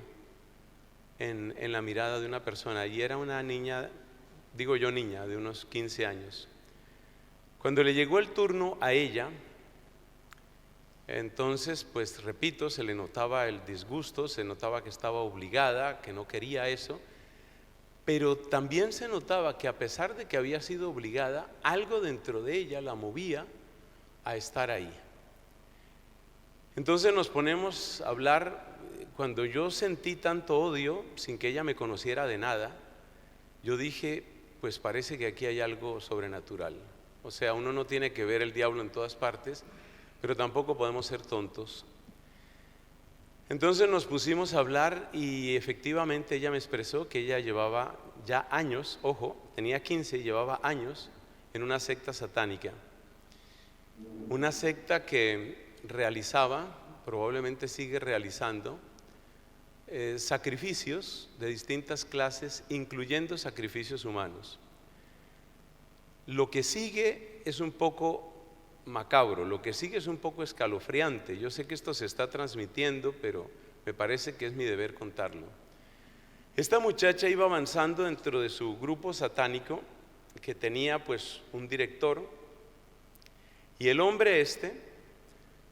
en la mirada de una persona. Y era una niña, digo yo niña, de unos 15 años. Cuando le llegó el turno a ella, entonces, pues repito, se le notaba el disgusto, se notaba que estaba obligada, que no quería eso, pero también se notaba que a pesar de que había sido obligada, algo dentro de ella la movía a estar ahí. Entonces nos ponemos a hablar. Cuando yo sentí tanto odio, sin que ella me conociera de nada, yo dije, pues parece que aquí hay algo sobrenatural. O sea, uno no tiene que ver el diablo en todas partes, pero tampoco podemos ser tontos. Entonces nos pusimos a hablar y efectivamente ella me expresó que ella llevaba ya años, ojo, tenía 15 y llevaba años en una secta satánica. Una secta que realizaba, probablemente sigue realizando, sacrificios de distintas clases, incluyendo sacrificios humanos. Lo que sigue es un poco macabro, lo que sigue es un poco escalofriante. Yo sé que esto se está transmitiendo, pero me parece que es mi deber contarlo. Esta muchacha iba avanzando dentro de su grupo satánico, que tenía pues un director, y el hombre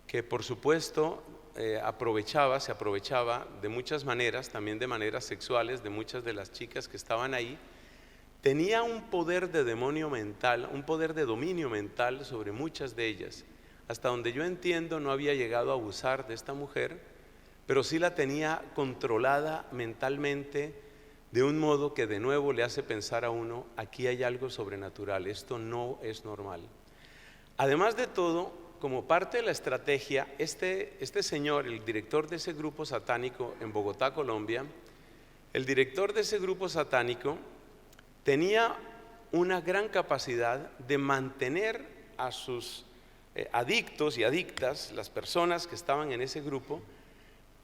que por supuesto se aprovechaba de muchas maneras, también de maneras sexuales, de muchas de las chicas que estaban ahí, tenía un poder de demonio mental, un poder de dominio mental sobre muchas de ellas. Hasta donde yo entiendo, no había llegado a abusar de esta mujer, pero sí la tenía controlada mentalmente de un modo que de nuevo le hace pensar a uno, aquí hay algo sobrenatural, esto no es normal. Además de todo, como parte de la estrategia, este señor, el director de ese grupo satánico en Bogotá, Colombia, el director de ese grupo satánico tenía una gran capacidad de mantener a sus adictos y adictas, las personas que estaban en ese grupo,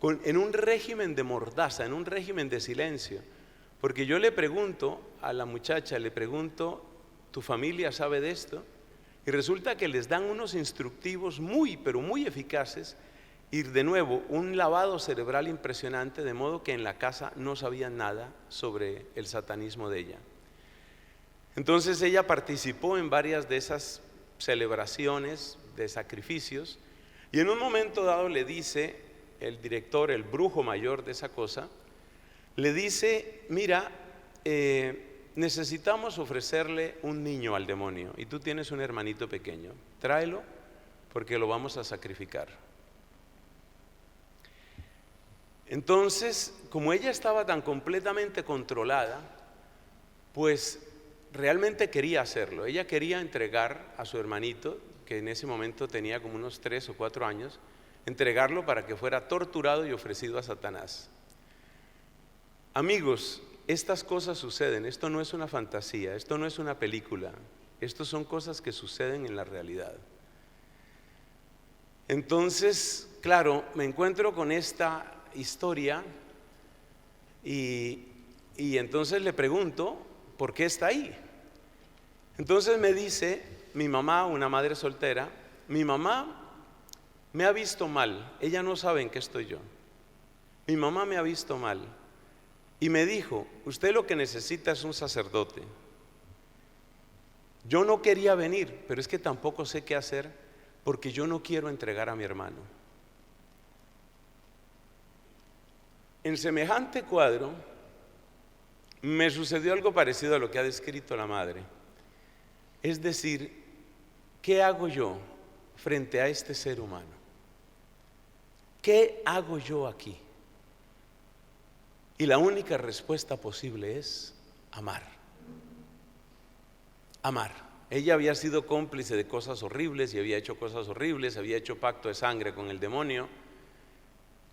en un régimen de mordaza, en un régimen de silencio. Porque yo le pregunto a la muchacha, ¿tu familia sabe de esto? Y resulta que les dan unos instructivos pero muy eficaces, y de nuevo un lavado cerebral impresionante, de modo que en la casa no sabían nada sobre el satanismo de ella. Entonces ella participó en varias de esas celebraciones de sacrificios, y en un momento dado le dice el director, el brujo mayor de esa cosa, le dice, mira, necesitamos ofrecerle un niño al demonio y tú tienes un hermanito pequeño, tráelo porque lo vamos a sacrificar. Entonces, como ella estaba tan completamente controlada, pues realmente quería hacerlo. Ella quería entregar a su hermanito, que en ese momento tenía como unos 3 o 4 años, entregarlo para que fuera torturado y ofrecido a Satanás. Amigos, estas cosas suceden, esto no es una fantasía, esto no es una película, esto son cosas que suceden en la realidad. Entonces, claro, me encuentro con esta historia y entonces le pregunto, ¿por qué está ahí? Entonces me dice mi mamá, una madre soltera, mi mamá me ha visto mal, ella no sabe en qué estoy yo. Mi mamá me ha visto mal y me dijo, usted lo que necesita es un sacerdote. Yo no quería venir, pero es que tampoco sé qué hacer porque yo no quiero entregar a mi hermano. En semejante cuadro me sucedió algo parecido a lo que ha descrito la madre. Es decir, ¿qué hago yo frente a este ser humano? ¿Qué hago yo aquí? Y la única respuesta posible es amar. Amar. Ella había sido cómplice de cosas horribles y había hecho cosas horribles, había hecho pacto de sangre con el demonio.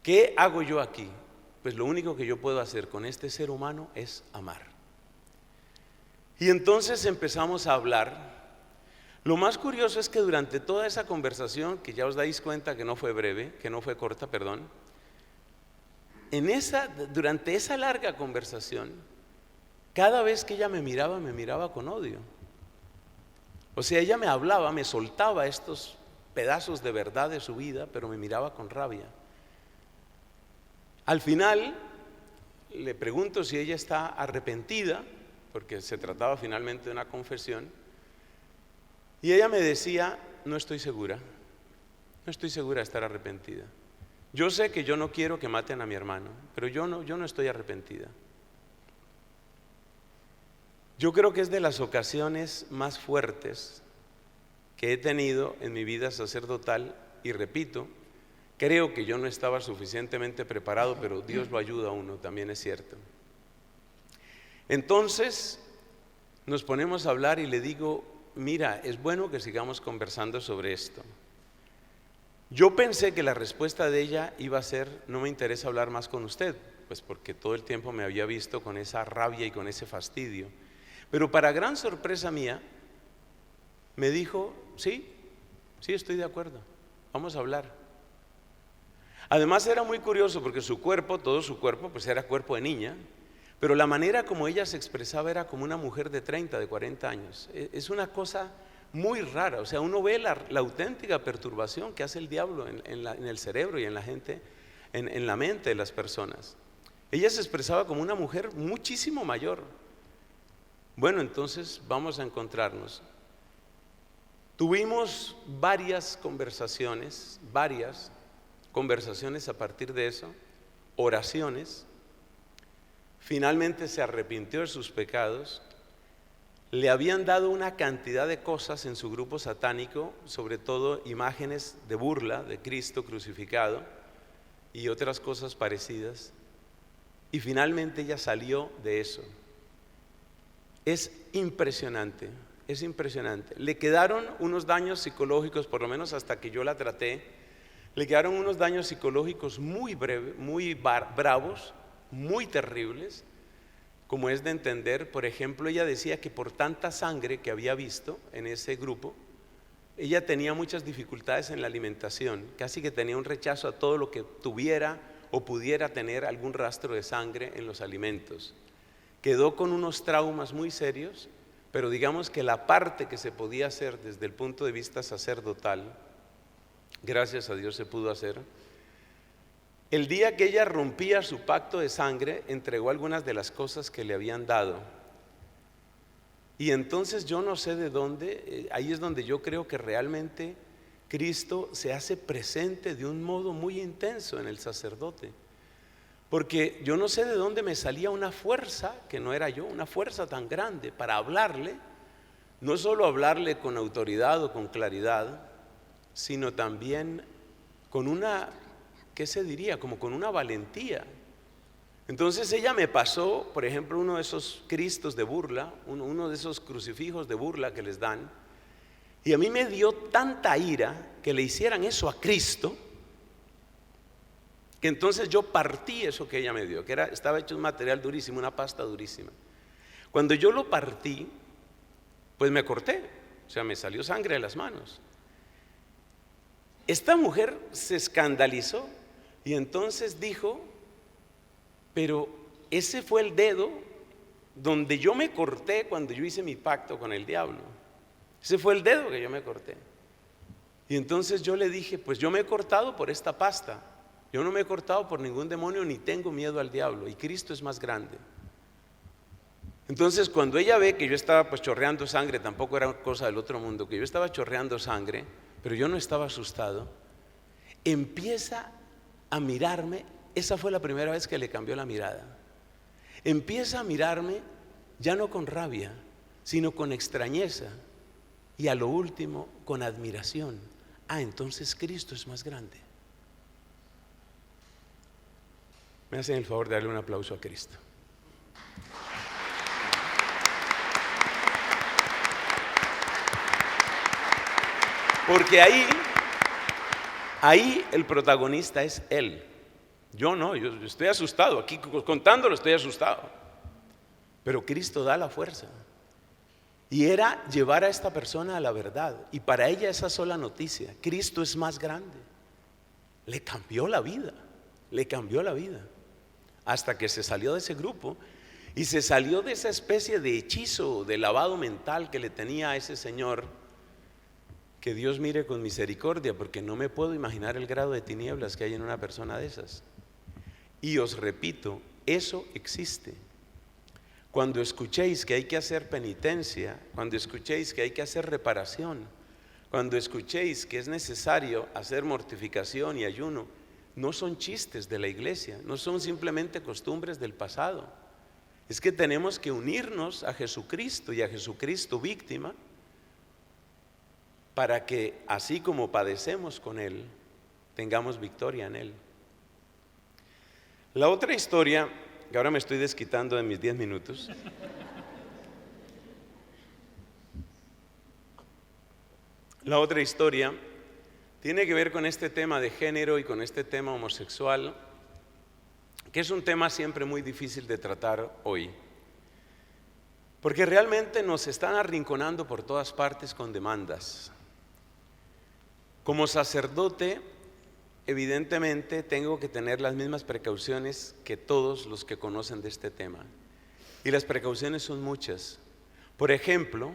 ¿Qué hago yo aquí? Pues lo único que yo puedo hacer con este ser humano es amar. Y entonces empezamos a hablar. Lo más curioso es que durante toda esa conversación, que ya os dais cuenta que no fue breve, que no fue corta, perdón, durante esa larga conversación, cada vez que ella me miraba con odio. O sea, ella me hablaba, me soltaba estos pedazos de verdad de su vida, pero me miraba con rabia. Al final, le pregunto si ella está arrepentida, porque se trataba finalmente de una confesión, y ella me decía, no estoy segura de estar arrepentida. Yo sé que yo no quiero que maten a mi hermano, pero yo no estoy arrepentida. Yo creo que es de las ocasiones más fuertes que he tenido en mi vida sacerdotal, y repito, creo que yo no estaba suficientemente preparado, pero Dios lo ayuda a uno, también es cierto. Entonces nos ponemos a hablar y le digo, mira, es bueno que sigamos conversando sobre esto. Yo pensé que la respuesta de ella iba a ser, no me interesa hablar más con usted, pues porque todo el tiempo me había visto con esa rabia y con ese fastidio. Pero para gran sorpresa mía, me dijo, sí, estoy de acuerdo, vamos a hablar. Además era muy curioso porque su cuerpo, todo su cuerpo, pues era cuerpo de niña, pero la manera como ella se expresaba era como una mujer de 30, de 40 años. Es una cosa muy rara, o sea, uno ve la auténtica perturbación que hace el diablo en el cerebro y en la gente, en la mente de las personas. Ella se expresaba como una mujer muchísimo mayor. Bueno, entonces vamos a encontrarnos. Tuvimos varias conversaciones a partir de eso, oraciones. Finalmente se arrepintió de sus pecados. Le habían dado una cantidad de cosas en su grupo satánico, sobre todo imágenes de burla de Cristo crucificado y otras cosas parecidas. Y finalmente ella salió de eso. Es impresionante, es impresionante. Le quedaron unos daños psicológicos, por lo menos hasta que yo la traté, le quedaron unos daños psicológicos muy breves, muy bravos, muy terribles, como es de entender. Por ejemplo, ella decía que por tanta sangre que había visto en ese grupo, ella tenía muchas dificultades en la alimentación, casi que tenía un rechazo a todo lo que tuviera o pudiera tener algún rastro de sangre en los alimentos. Quedó con unos traumas muy serios, pero digamos que la parte que se podía hacer desde el punto de vista sacerdotal, gracias a Dios se pudo hacer. El día que ella rompía su pacto de sangre, entregó algunas de las cosas que le habían dado. Y entonces yo no sé de dónde, ahí es donde yo creo que realmente Cristo se hace presente de un modo muy intenso en el sacerdote. Porque yo no sé de dónde me salía una fuerza, que no era yo, una fuerza tan grande para hablarle, no solo hablarle con autoridad o con claridad, sino también con una, ¿qué se diría? Como con una valentía. Entonces ella me pasó, por ejemplo, uno de esos cristos de burla, uno de esos crucifijos de burla que les dan, y a mí me dio tanta ira que le hicieran eso a Cristo, que entonces yo partí eso que ella me dio, que estaba hecho un material durísimo, una pasta durísima. Cuando yo lo partí, pues me corté, o sea, me salió sangre de las manos. Esta mujer se escandalizó y entonces dijo, pero ese fue el dedo donde yo me corté cuando yo hice mi pacto con el diablo. Ese fue el dedo que yo me corté. Y entonces yo le dije, pues yo me he cortado por esta pasta. Yo no me he cortado por ningún demonio ni tengo miedo al diablo, y Cristo es más grande. Entonces cuando ella ve que yo estaba pues chorreando sangre, tampoco era cosa del otro mundo, que yo estaba chorreando sangre, pero yo no estaba asustado, empieza a mirarme. Esa fue la primera vez que le cambió la mirada. Empieza a mirarme ya no con rabia, sino con extrañeza, y a lo último con admiración. Entonces Cristo es más grande. Me hacen el favor de darle un aplauso a Cristo. Porque ahí el protagonista es Él. Yo no, yo estoy asustado, aquí contándolo estoy asustado. Pero Cristo da la fuerza. Y era llevar a esta persona a la verdad. Y para ella esa sola noticia, Cristo es más grande, le cambió la vida, le cambió la vida. Hasta que se salió de ese grupo y se salió de esa especie de hechizo, de lavado mental que le tenía a ese señor. Que Dios mire con misericordia, porque no me puedo imaginar el grado de tinieblas que hay en una persona de esas. Y os repito, eso existe. Cuando escuchéis que hay que hacer penitencia, cuando escuchéis que hay que hacer reparación, cuando escuchéis que es necesario hacer mortificación y ayuno, no son chistes de la iglesia, no son simplemente costumbres del pasado. Es que tenemos que unirnos a Jesucristo y a Jesucristo víctima, para que así como padecemos con Él, tengamos victoria en Él. La otra historia, que ahora me estoy desquitando de mis 10 minutos. La otra historia tiene que ver con este tema de género y con este tema homosexual, que es un tema siempre muy difícil de tratar hoy. Porque realmente nos están arrinconando por todas partes con demandas. Como sacerdote, evidentemente tengo que tener las mismas precauciones que todos los que conocen de este tema. Y las precauciones son muchas. Por ejemplo,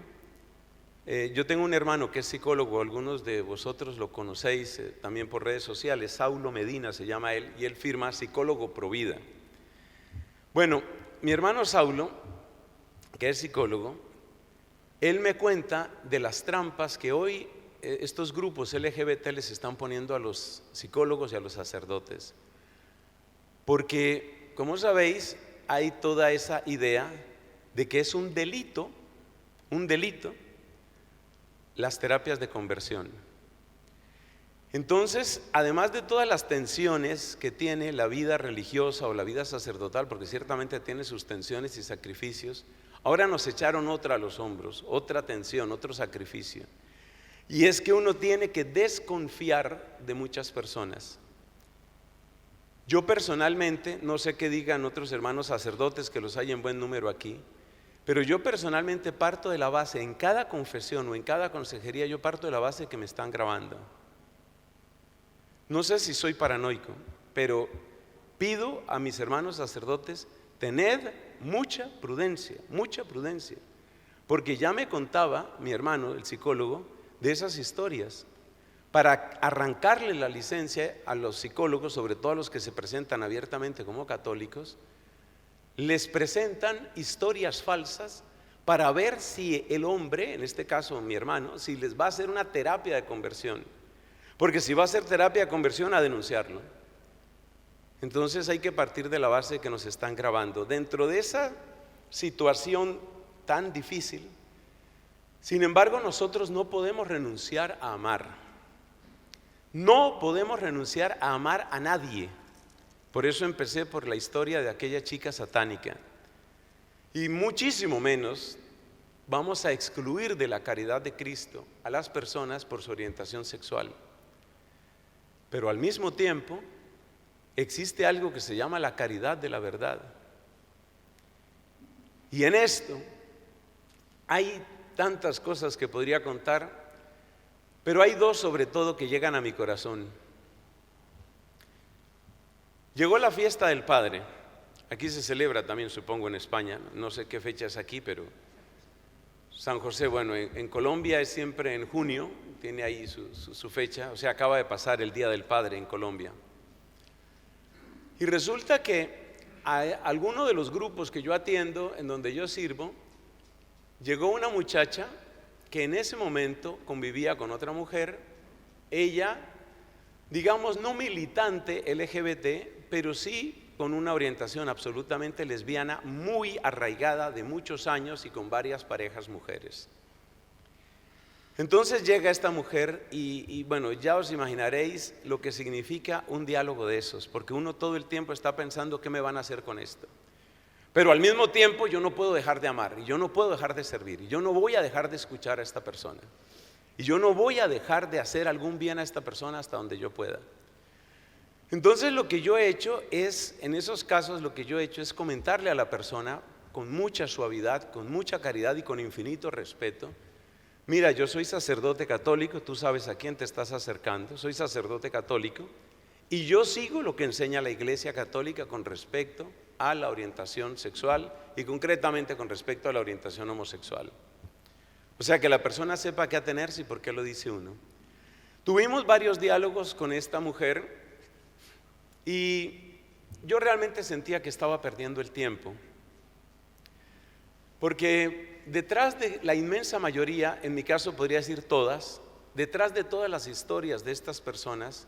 yo tengo un hermano que es psicólogo, algunos de vosotros lo conocéis también por redes sociales, Saulo Medina se llama él, y él firma Psicólogo Provida. Bueno, mi hermano Saulo, que es psicólogo, él me cuenta de las trampas que hoy estos grupos LGBT les están poniendo a los psicólogos y a los sacerdotes. Porque, como sabéis, hay toda esa idea de que es un delito, las terapias de conversión. Entonces, además de todas las tensiones que tiene la vida religiosa o la vida sacerdotal, porque ciertamente tiene sus tensiones y sacrificios, ahora nos echaron otra a los hombros, otra tensión, otro sacrificio. Y es que uno tiene que desconfiar de muchas personas. Yo personalmente, no sé qué digan otros hermanos sacerdotes, que los hay en buen número aquí, pero yo personalmente parto de la base, en cada confesión o en cada consejería, yo parto de la base que me están grabando. No sé si soy paranoico, pero pido a mis hermanos sacerdotes, tened mucha prudencia, porque ya me contaba mi hermano, el psicólogo, de esas historias, para arrancarle la licencia a los psicólogos, sobre todo a los que se presentan abiertamente como católicos. Les presentan historias falsas para ver si el hombre, en este caso mi hermano, si les va a hacer una terapia de conversión, porque si va a hacer terapia de conversión, a denunciarlo. Entonces hay que partir de la base que nos están grabando. Dentro de esa situación tan difícil, sin embargo, nosotros no podemos renunciar a amar. No podemos renunciar a amar a nadie. Por eso empecé por la historia de aquella chica satánica. Y muchísimo menos vamos a excluir de la caridad de Cristo a las personas por su orientación sexual. Pero al mismo tiempo, existe algo que se llama la caridad de la verdad. Y en esto hay tantas cosas que podría contar, pero hay dos sobre todo que llegan a mi corazón. Llegó la fiesta del Padre. Aquí se celebra también, supongo, en España. No sé qué fecha es aquí, pero San José, bueno, en Colombia es siempre en junio, tiene ahí su fecha. O sea, acaba de pasar el Día del Padre en Colombia. Y resulta que a alguno de los grupos que yo atiendo, en donde yo sirvo, llegó una muchacha que en ese momento convivía con otra mujer, ella, digamos, no militante LGBT, pero sí con una orientación absolutamente lesbiana, muy arraigada de muchos años y con varias parejas mujeres. Entonces llega esta mujer y bueno, ya os imaginaréis lo que significa un diálogo de esos, porque uno todo el tiempo está pensando qué me van a hacer con esto. Pero al mismo tiempo yo no puedo dejar de amar, y yo no puedo dejar de servir, y yo no voy a dejar de escuchar a esta persona, y yo no voy a dejar de hacer algún bien a esta persona hasta donde yo pueda. Entonces lo que yo he hecho es, en esos casos lo que yo he hecho es comentarle a la persona con mucha suavidad, con mucha caridad y con infinito respeto: mira, yo soy sacerdote católico, tú sabes a quién te estás acercando, soy sacerdote católico y yo sigo lo que enseña la Iglesia Católica con respecto a la orientación sexual y concretamente con respecto a la orientación homosexual. O sea, que la persona sepa qué atenerse y por qué lo dice uno. Tuvimos varios diálogos con esta mujer y yo realmente sentía que estaba perdiendo el tiempo, porque detrás de la inmensa mayoría, en mi caso podría decir todas, detrás de todas las historias de estas personas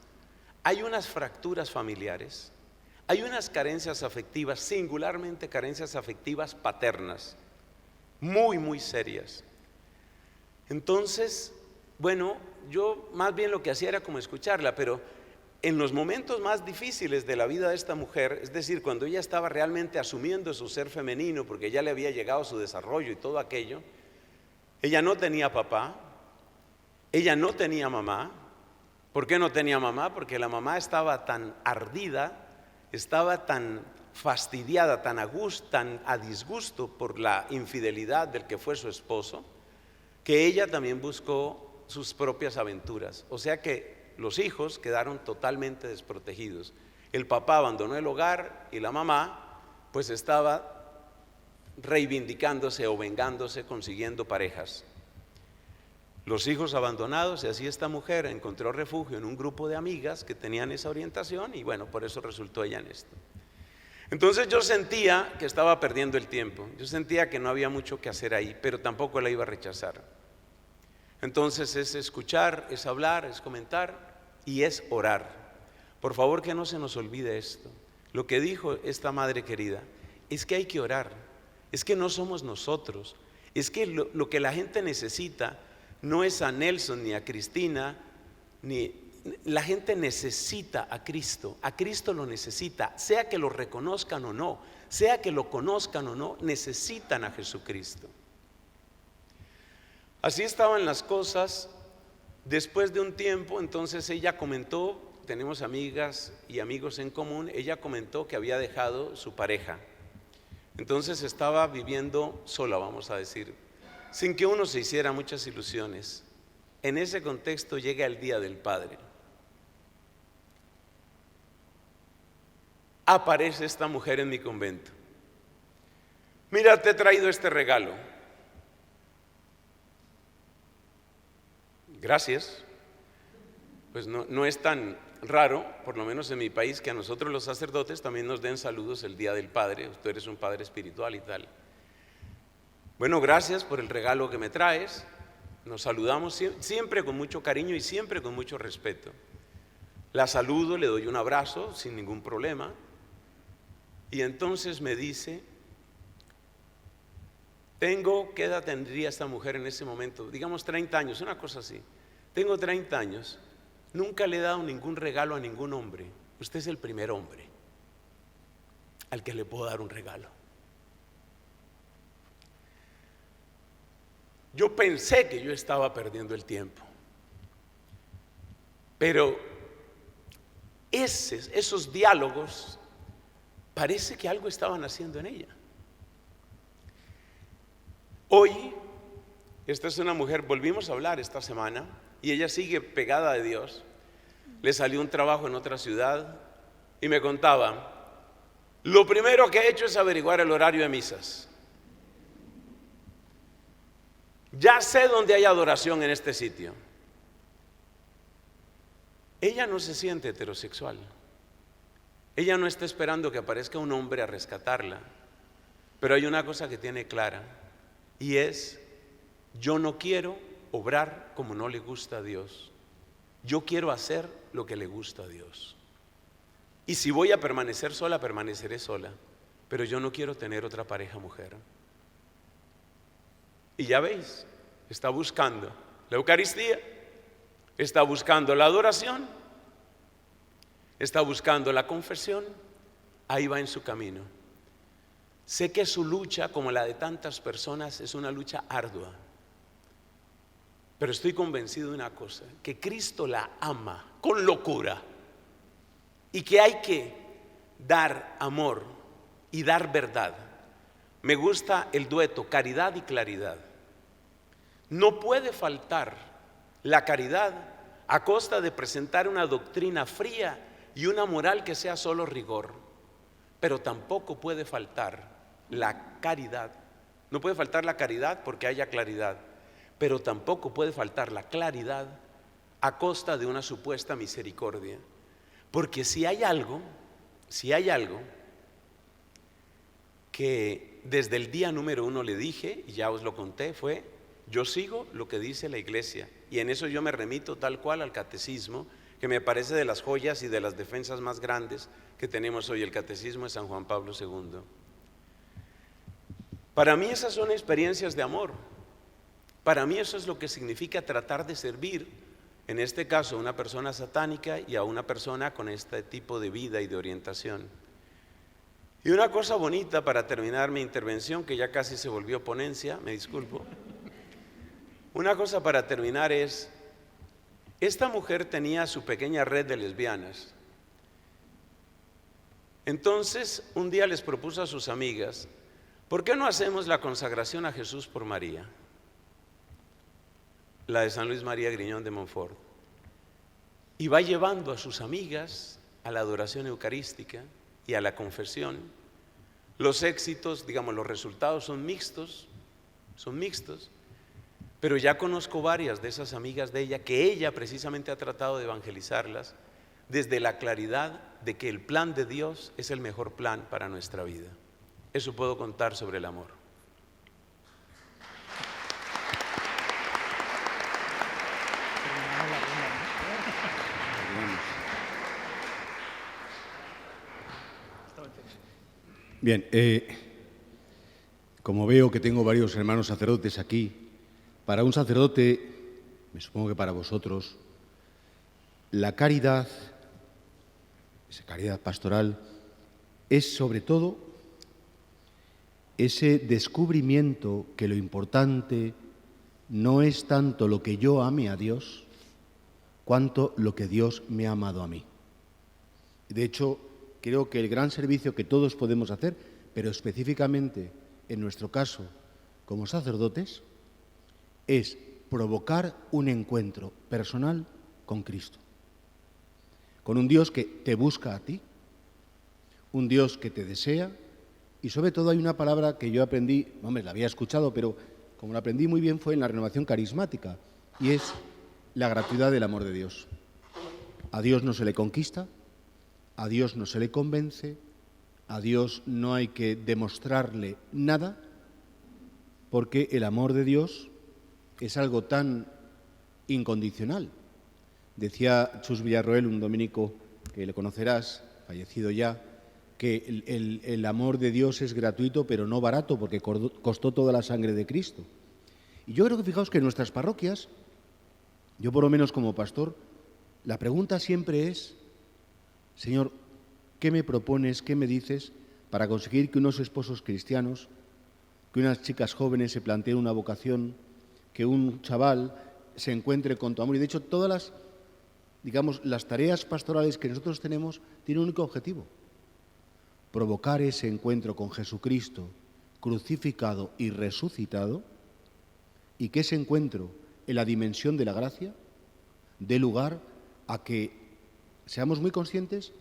hay unas fracturas familiares, hay unas carencias afectivas, singularmente carencias afectivas paternas, muy, muy serias. Entonces, bueno, yo más bien lo que hacía era como escucharla, pero en los momentos más difíciles de la vida de esta mujer, es decir, cuando ella estaba realmente asumiendo su ser femenino, porque ya le había llegado su desarrollo y todo aquello, ella no tenía papá, ella no tenía mamá. ¿Por qué no tenía mamá? Porque la mamá estaba tan ardida, estaba tan fastidiada, tan a disgusto por la infidelidad del que fue su esposo, que ella también buscó sus propias aventuras. O sea que los hijos quedaron totalmente desprotegidos. El papá abandonó el hogar y la mamá pues estaba reivindicándose o vengándose, consiguiendo parejas. Los hijos abandonados, y así esta mujer encontró refugio en un grupo de amigas que tenían esa orientación y bueno, por eso resultó ella en esto. Entonces yo sentía que estaba perdiendo el tiempo, yo sentía que no había mucho que hacer ahí, pero tampoco la iba a rechazar. Entonces es escuchar, es hablar, es comentar y es orar. Por favor, que no se nos olvide esto. Lo que dijo esta madre querida es que hay que orar, es que no somos nosotros, es que lo que la gente necesita no es a Nelson ni a Cristina, la gente necesita a Cristo lo necesita, sea que lo reconozcan o no, sea que lo conozcan o no, necesitan a Jesucristo. Así estaban las cosas. Después de un tiempo, entonces ella comentó, tenemos amigas y amigos en común, ella comentó que había dejado su pareja. Entonces estaba viviendo sola, vamos a decir, sin que uno se hiciera muchas ilusiones. En ese contexto llega el Día del Padre. Aparece esta mujer en mi convento. Mira, te he traído este regalo. Gracias. Pues no es tan raro, por lo menos en mi país, que a nosotros los sacerdotes también nos den saludos el Día del Padre. Tú eres un padre espiritual y tal. Bueno, gracias por el regalo que me traes. Nos saludamos siempre con mucho cariño y siempre con mucho respeto. La saludo, le doy un abrazo sin ningún problema. Y entonces me dice: ¿qué edad tendría esta mujer en ese momento? Digamos 30 años, una cosa así. Tengo 30 años, nunca le he dado ningún regalo a ningún hombre. Usted es el primer hombre al que le puedo dar un regalo. Yo pensé que yo estaba perdiendo el tiempo, pero esos diálogos, parece que algo estaban haciendo en ella. Hoy, esta es una mujer, volvimos a hablar esta semana, y ella sigue pegada de Dios. Le salió un trabajo en otra ciudad y me contaba, lo primero que he hecho es averiguar el horario de misas. Ya sé dónde hay adoración en este sitio. Ella no se siente heterosexual. Ella no está esperando que aparezca un hombre a rescatarla. Pero hay una cosa que tiene clara, y es, yo no quiero obrar como no le gusta a Dios. Yo quiero hacer lo que le gusta a Dios. Y si voy a permanecer sola, permaneceré sola. Pero yo no quiero tener otra pareja mujer. Y ya veis, está buscando la Eucaristía, está buscando la adoración, está buscando la confesión, ahí va en su camino. Sé que su lucha, como la de tantas personas, es una lucha ardua, pero estoy convencido de una cosa, que Cristo la ama con locura y que hay que dar amor y dar verdad. Me gusta el dueto caridad y claridad. No puede faltar la caridad a costa de presentar una doctrina fría y una moral que sea solo rigor, pero tampoco puede faltar la caridad. No puede faltar la caridad porque haya claridad, pero tampoco puede faltar la claridad a costa de una supuesta misericordia. Porque si hay algo que desde el día número 1 le dije, y ya os lo conté, fue: yo sigo lo que dice la Iglesia, y en eso yo me remito tal cual al catecismo, que me parece de las joyas y de las defensas más grandes que tenemos hoy, el catecismo de San Juan Pablo II. Para mí esas son experiencias de amor. Para mí eso es lo que significa tratar de servir, en este caso a una persona satánica y a una persona con este tipo de vida y de orientación. Y una cosa bonita para terminar mi intervención, que ya casi se volvió ponencia, me disculpo. Una cosa para terminar es, esta mujer tenía su pequeña red de lesbianas. Entonces, un día les propuso a sus amigas, ¿por qué no hacemos la consagración a Jesús por María? La de San Luis María Griñón de Montfort. Y va llevando a sus amigas a la adoración eucarística y a la confesión. Los éxitos, digamos, los resultados son mixtos, pero ya conozco varias de esas amigas de ella que ella precisamente ha tratado de evangelizarlas desde la claridad de que el plan de Dios es el mejor plan para nuestra vida. Eso puedo contar sobre el amor. Bien, como veo que tengo varios hermanos sacerdotes aquí, para un sacerdote, me supongo que para vosotros, la caridad, esa caridad pastoral, es sobre todo ese descubrimiento que lo importante no es tanto lo que yo ame a Dios, cuanto lo que Dios me ha amado a mí. De hecho, creo que el gran servicio que todos podemos hacer, pero específicamente en nuestro caso como sacerdotes, es provocar un encuentro personal con Cristo, con un Dios que te busca a ti, un Dios que te desea, y sobre todo hay una palabra que yo aprendí, hombre, la había escuchado, pero como la aprendí muy bien fue en la renovación carismática, y es la gratuidad del amor de Dios. A Dios no se le conquista, a Dios no se le convence, a Dios no hay que demostrarle nada, porque el amor de Dios es algo tan incondicional. Decía Chus Villarroel, un dominico que le conocerás, fallecido ya, que el amor de Dios es gratuito pero no barato, porque costó toda la sangre de Cristo. Y yo creo que fijaos que en nuestras parroquias, yo por lo menos como pastor, la pregunta siempre es: Señor, ¿qué me propones, qué me dices para conseguir que unos esposos cristianos, que unas chicas jóvenes se planteen una vocación, que un chaval se encuentre con tu amor? Y de hecho todas digamos, las tareas pastorales que nosotros tenemos tienen un único objetivo: provocar ese encuentro con Jesucristo crucificado y resucitado, y que ese encuentro en la dimensión de la gracia dé lugar a que seamos muy conscientes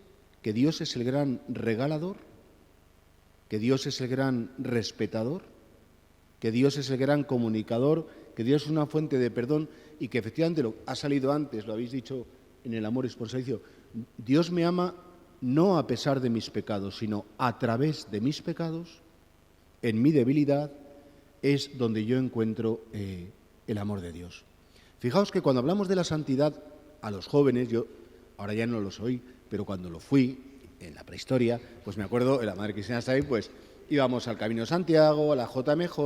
que Dios es el gran regalador, que Dios es el gran respetador, que Dios es el gran comunicador, que Dios es una fuente de perdón y que efectivamente lo ha salido antes, lo habéis dicho en el amor esponsalicio, Dios me ama no a pesar de mis pecados, sino a través de mis pecados, en mi debilidad, es donde yo encuentro el amor de Dios. Fijaos que cuando hablamos de la santidad a los jóvenes, yo ahora ya no lo soy, pero cuando lo fui en la prehistoria, pues me acuerdo, en la Madre Cristina Say, pues íbamos al Camino de Santiago, a la JMJ.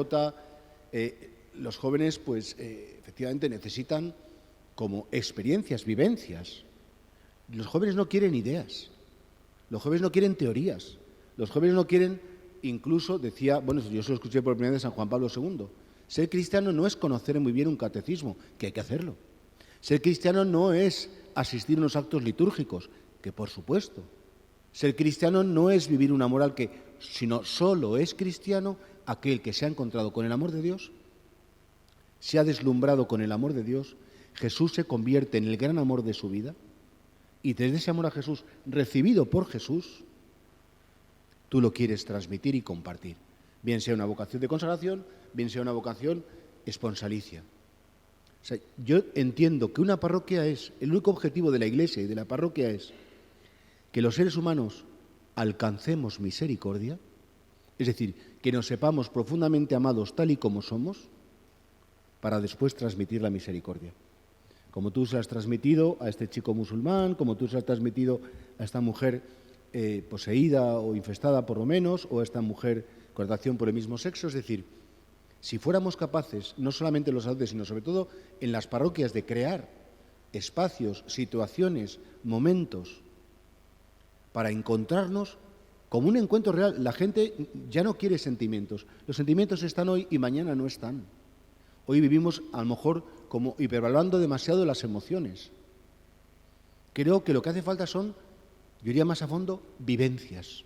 Los jóvenes, pues efectivamente necesitan como experiencias, vivencias. Los jóvenes no quieren ideas, los jóvenes no quieren teorías, los jóvenes no quieren, incluso decía, bueno, yo se lo escuché por primera vez de San Juan Pablo II, ser cristiano no es conocer muy bien un catecismo, que hay que hacerlo. Ser cristiano no es asistir a unos actos litúrgicos, que por supuesto. Ser cristiano no es vivir una moral sino solo es cristiano aquel que se ha encontrado con el amor de Dios, se ha deslumbrado con el amor de Dios, Jesús se convierte en el gran amor de su vida, y desde ese amor a Jesús, recibido por Jesús, tú lo quieres transmitir y compartir. Bien sea una vocación de consagración, bien sea una vocación esponsalicia. O sea, yo entiendo que una parroquia el único objetivo de la Iglesia y de la parroquia es que los seres humanos alcancemos misericordia, es decir, que nos sepamos profundamente amados tal y como somos, para después transmitir la misericordia. Como tú se la has transmitido a este chico musulmán, como tú se la has transmitido a esta mujer poseída o infestada por lo menos, o a esta mujer con atracción por el mismo sexo. Es decir, si fuéramos capaces, no solamente en los sacerdotes, sino sobre todo en las parroquias, de crear espacios, situaciones, momentos para encontrarnos como un encuentro real. La gente ya no quiere sentimientos. Los sentimientos están hoy y mañana no están. Hoy vivimos a lo mejor como hipervalorando demasiado las emociones. Creo que lo que hace falta son, yo iría más a fondo, vivencias.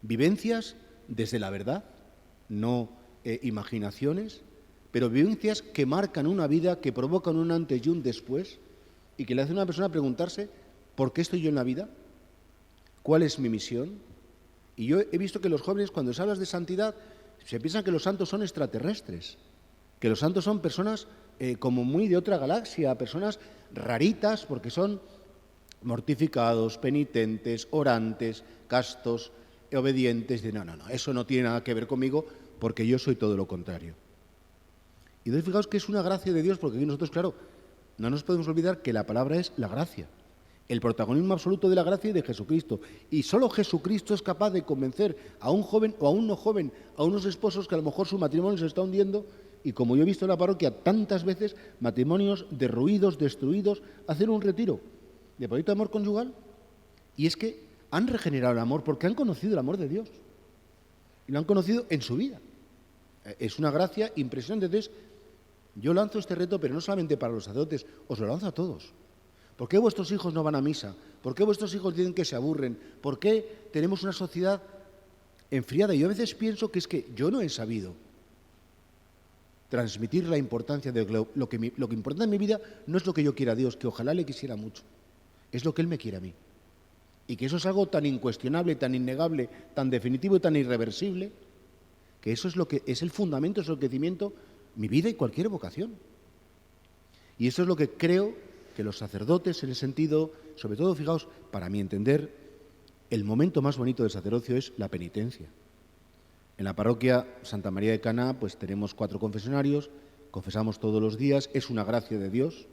Vivencias desde la verdad, no imaginaciones, pero vivencias que marcan una vida, que provocan un antes y un después, y que le hace a una persona preguntarse, ¿por qué estoy yo en la vida? ¿Cuál es mi misión? Y yo he visto que los jóvenes, cuando se habla de santidad, se piensan que los santos son extraterrestres, que los santos son personas como muy de otra galaxia, personas raritas, porque son mortificados, penitentes, orantes, castos, obedientes. No, eso no tiene nada que ver conmigo, porque yo soy todo lo contrario. Y entonces fijaos que es una gracia de Dios, porque aquí nosotros, claro, no nos podemos olvidar que la palabra es la gracia, el protagonismo absoluto de la gracia y de Jesucristo. Y solo Jesucristo es capaz de convencer a un joven o a un no joven, a unos esposos que a lo mejor su matrimonio se está hundiendo, y como yo he visto en la parroquia tantas veces, matrimonios derruidos, destruidos, hacer un retiro de proyecto de amor conyugal, y es que han regenerado el amor porque han conocido el amor de Dios, y lo han conocido en su vida. Es una gracia impresionante. Entonces, yo lanzo este reto, pero no solamente para los sacerdotes, os lo lanzo a todos. ¿Por qué vuestros hijos no van a misa? ¿Por qué vuestros hijos dicen que se aburren? ¿Por qué tenemos una sociedad enfriada? Yo a veces pienso que es que yo no he sabido transmitir la importancia de lo que importa en mi vida no es lo que yo quiera a Dios, que ojalá le quisiera mucho, es lo que Él me quiere a mí. Y que eso es algo tan incuestionable, tan innegable, tan definitivo y tan irreversible, que eso es lo que es el fundamento, es el crecimiento, mi vida y cualquier vocación. Y eso es lo que creo que los sacerdotes, en el sentido, sobre todo, fijaos, para mi entender, el momento más bonito del sacerdocio es la penitencia. En la parroquia Santa María de Caná, pues tenemos 4 confesonarios, confesamos todos los días, es una gracia de Dios,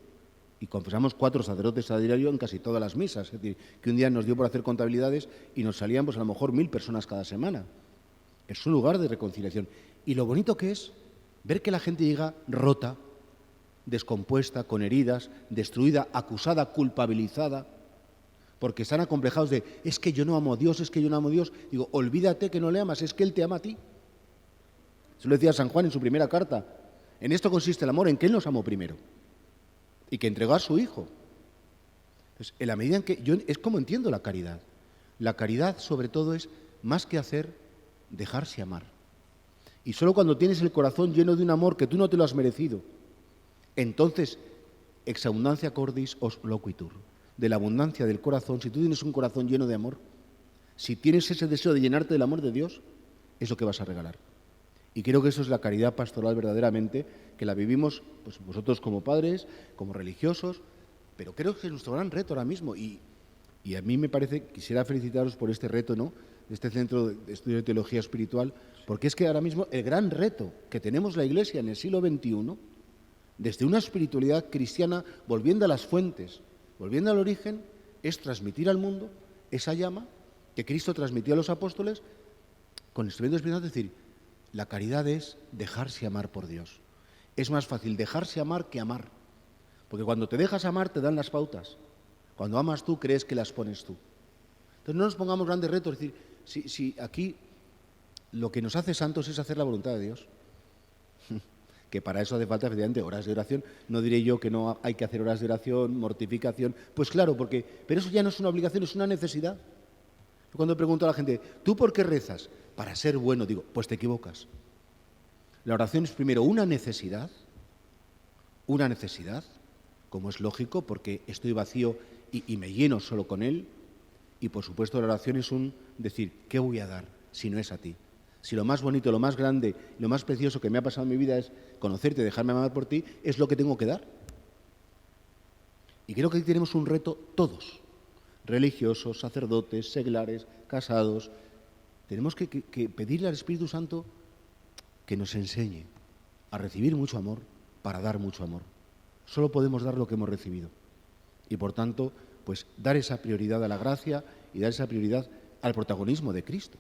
y confesamos 4 sacerdotes a diario en casi todas las misas. Es decir, que un día nos dio por hacer contabilidades y nos salían pues a lo mejor 1000 personas cada semana. Es un lugar de reconciliación. Y lo bonito que es ver que la gente llega rota, descompuesta, con heridas, destruida, acusada, culpabilizada, porque están acomplejados de, es que yo no amo a Dios, es que yo no amo a Dios. Digo, olvídate que no le amas, es que Él te ama a ti. Eso lo decía San Juan en su primera carta. En esto consiste el amor, en que Él nos amó primero y que entregó a su Hijo. Entonces, en la medida en que es como entiendo la caridad. La caridad, sobre todo, es más que hacer, dejarse amar. Y solo cuando tienes el corazón lleno de un amor que tú no te lo has merecido, entonces, ex abundancia cordis os loquitur. De la abundancia del corazón, si tú tienes un corazón lleno de amor, si tienes ese deseo de llenarte del amor de Dios, es lo que vas a regalar. Y creo que eso es la caridad pastoral verdaderamente, que la vivimos pues, vosotros como padres, como religiosos, pero creo que es nuestro gran reto ahora mismo. Y a mí me parece, quisiera felicitaros por este reto, ¿no?, de este Centro de Estudio de Teología Espiritual, porque es que ahora mismo el gran reto que tenemos la Iglesia en el siglo XXI, desde una espiritualidad cristiana, volviendo a las fuentes, volviendo al origen, es transmitir al mundo esa llama que Cristo transmitió a los apóstoles con instrumentos espirituales, es decir, la caridad es dejarse amar por Dios. Es más fácil dejarse amar que amar, porque cuando te dejas amar te dan las pautas. Cuando amas tú, crees que las pones tú. Entonces no nos pongamos grandes retos, es decir, si aquí lo que nos hace santos es hacer la voluntad de Dios, que para eso hace falta efectivamente horas de oración. No diré yo que no hay que hacer horas de oración, mortificación, pues claro, pero eso ya no es una obligación, es una necesidad. Yo cuando pregunto a la gente, ¿tú por qué rezas? Para ser bueno, digo, pues te equivocas. La oración es primero una necesidad, como es lógico, porque estoy vacío y me lleno solo con Él, y por supuesto la oración es un decir, ¿qué voy a dar si no es a ti? Si lo más bonito, lo más grande, lo más precioso que me ha pasado en mi vida es conocerte, dejarme amar por ti, es lo que tengo que dar. Y creo que aquí tenemos un reto todos, religiosos, sacerdotes, seglares, casados. Tenemos que pedirle al Espíritu Santo que nos enseñe a recibir mucho amor para dar mucho amor. Solo podemos dar lo que hemos recibido. Y por tanto, pues dar esa prioridad a la gracia y dar esa prioridad al protagonismo de Cristo.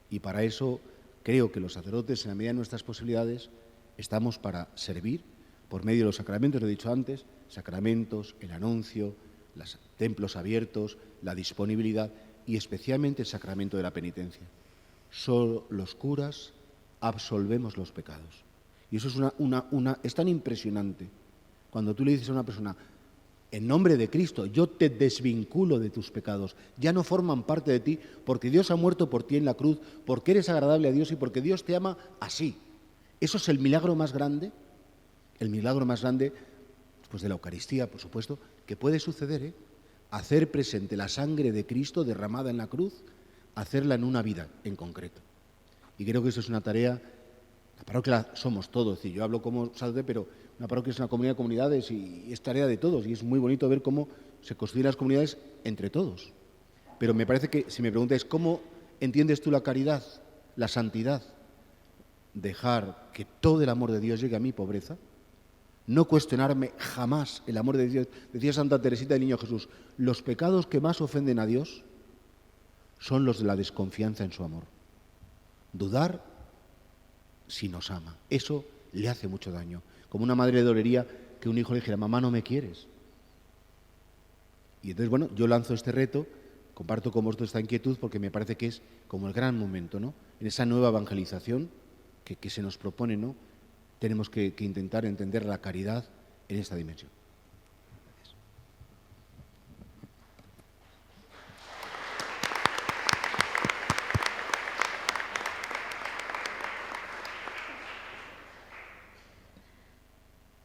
Y para eso creo que los sacerdotes, en la medida de nuestras posibilidades, estamos para servir por medio de los sacramentos, lo he dicho antes, sacramentos, el anuncio, los templos abiertos, la disponibilidad y especialmente el sacramento de la penitencia. Solo los curas absolvemos los pecados. Y eso es tan impresionante. Cuando tú le dices a una persona, en nombre de Cristo, yo te desvinculo de tus pecados, ya no forman parte de ti, porque Dios ha muerto por ti en la cruz, porque eres agradable a Dios y porque Dios te ama así. Eso es el milagro más grande pues de la Eucaristía, por supuesto, que puede suceder, hacer presente la sangre de Cristo derramada en la cruz, hacerla en una vida en concreto. Y creo que eso es una tarea, la parroquia somos todos, es decir, yo hablo como sacerdote, pero una parroquia es una comunidad de comunidades y es tarea de todos, y es muy bonito ver cómo se construyen las comunidades entre todos. Pero me parece que, si me preguntáis, ¿cómo entiendes tú la caridad, la santidad? Dejar que todo el amor de Dios llegue a mi pobreza, no cuestionarme jamás el amor de Dios. Decía Santa Teresita del Niño Jesús, los pecados que más ofenden a Dios son los de la desconfianza en su amor. Dudar si nos ama, eso le hace mucho daño. Como una madre dolería que un hijo le dijera, mamá, no me quieres. Y entonces, bueno, yo lanzo este reto, comparto con vosotros esta inquietud porque me parece que es como el gran momento, ¿no? En esa nueva evangelización que se nos propone, ¿no? Tenemos que intentar entender la caridad en esta dimensión. Gracias.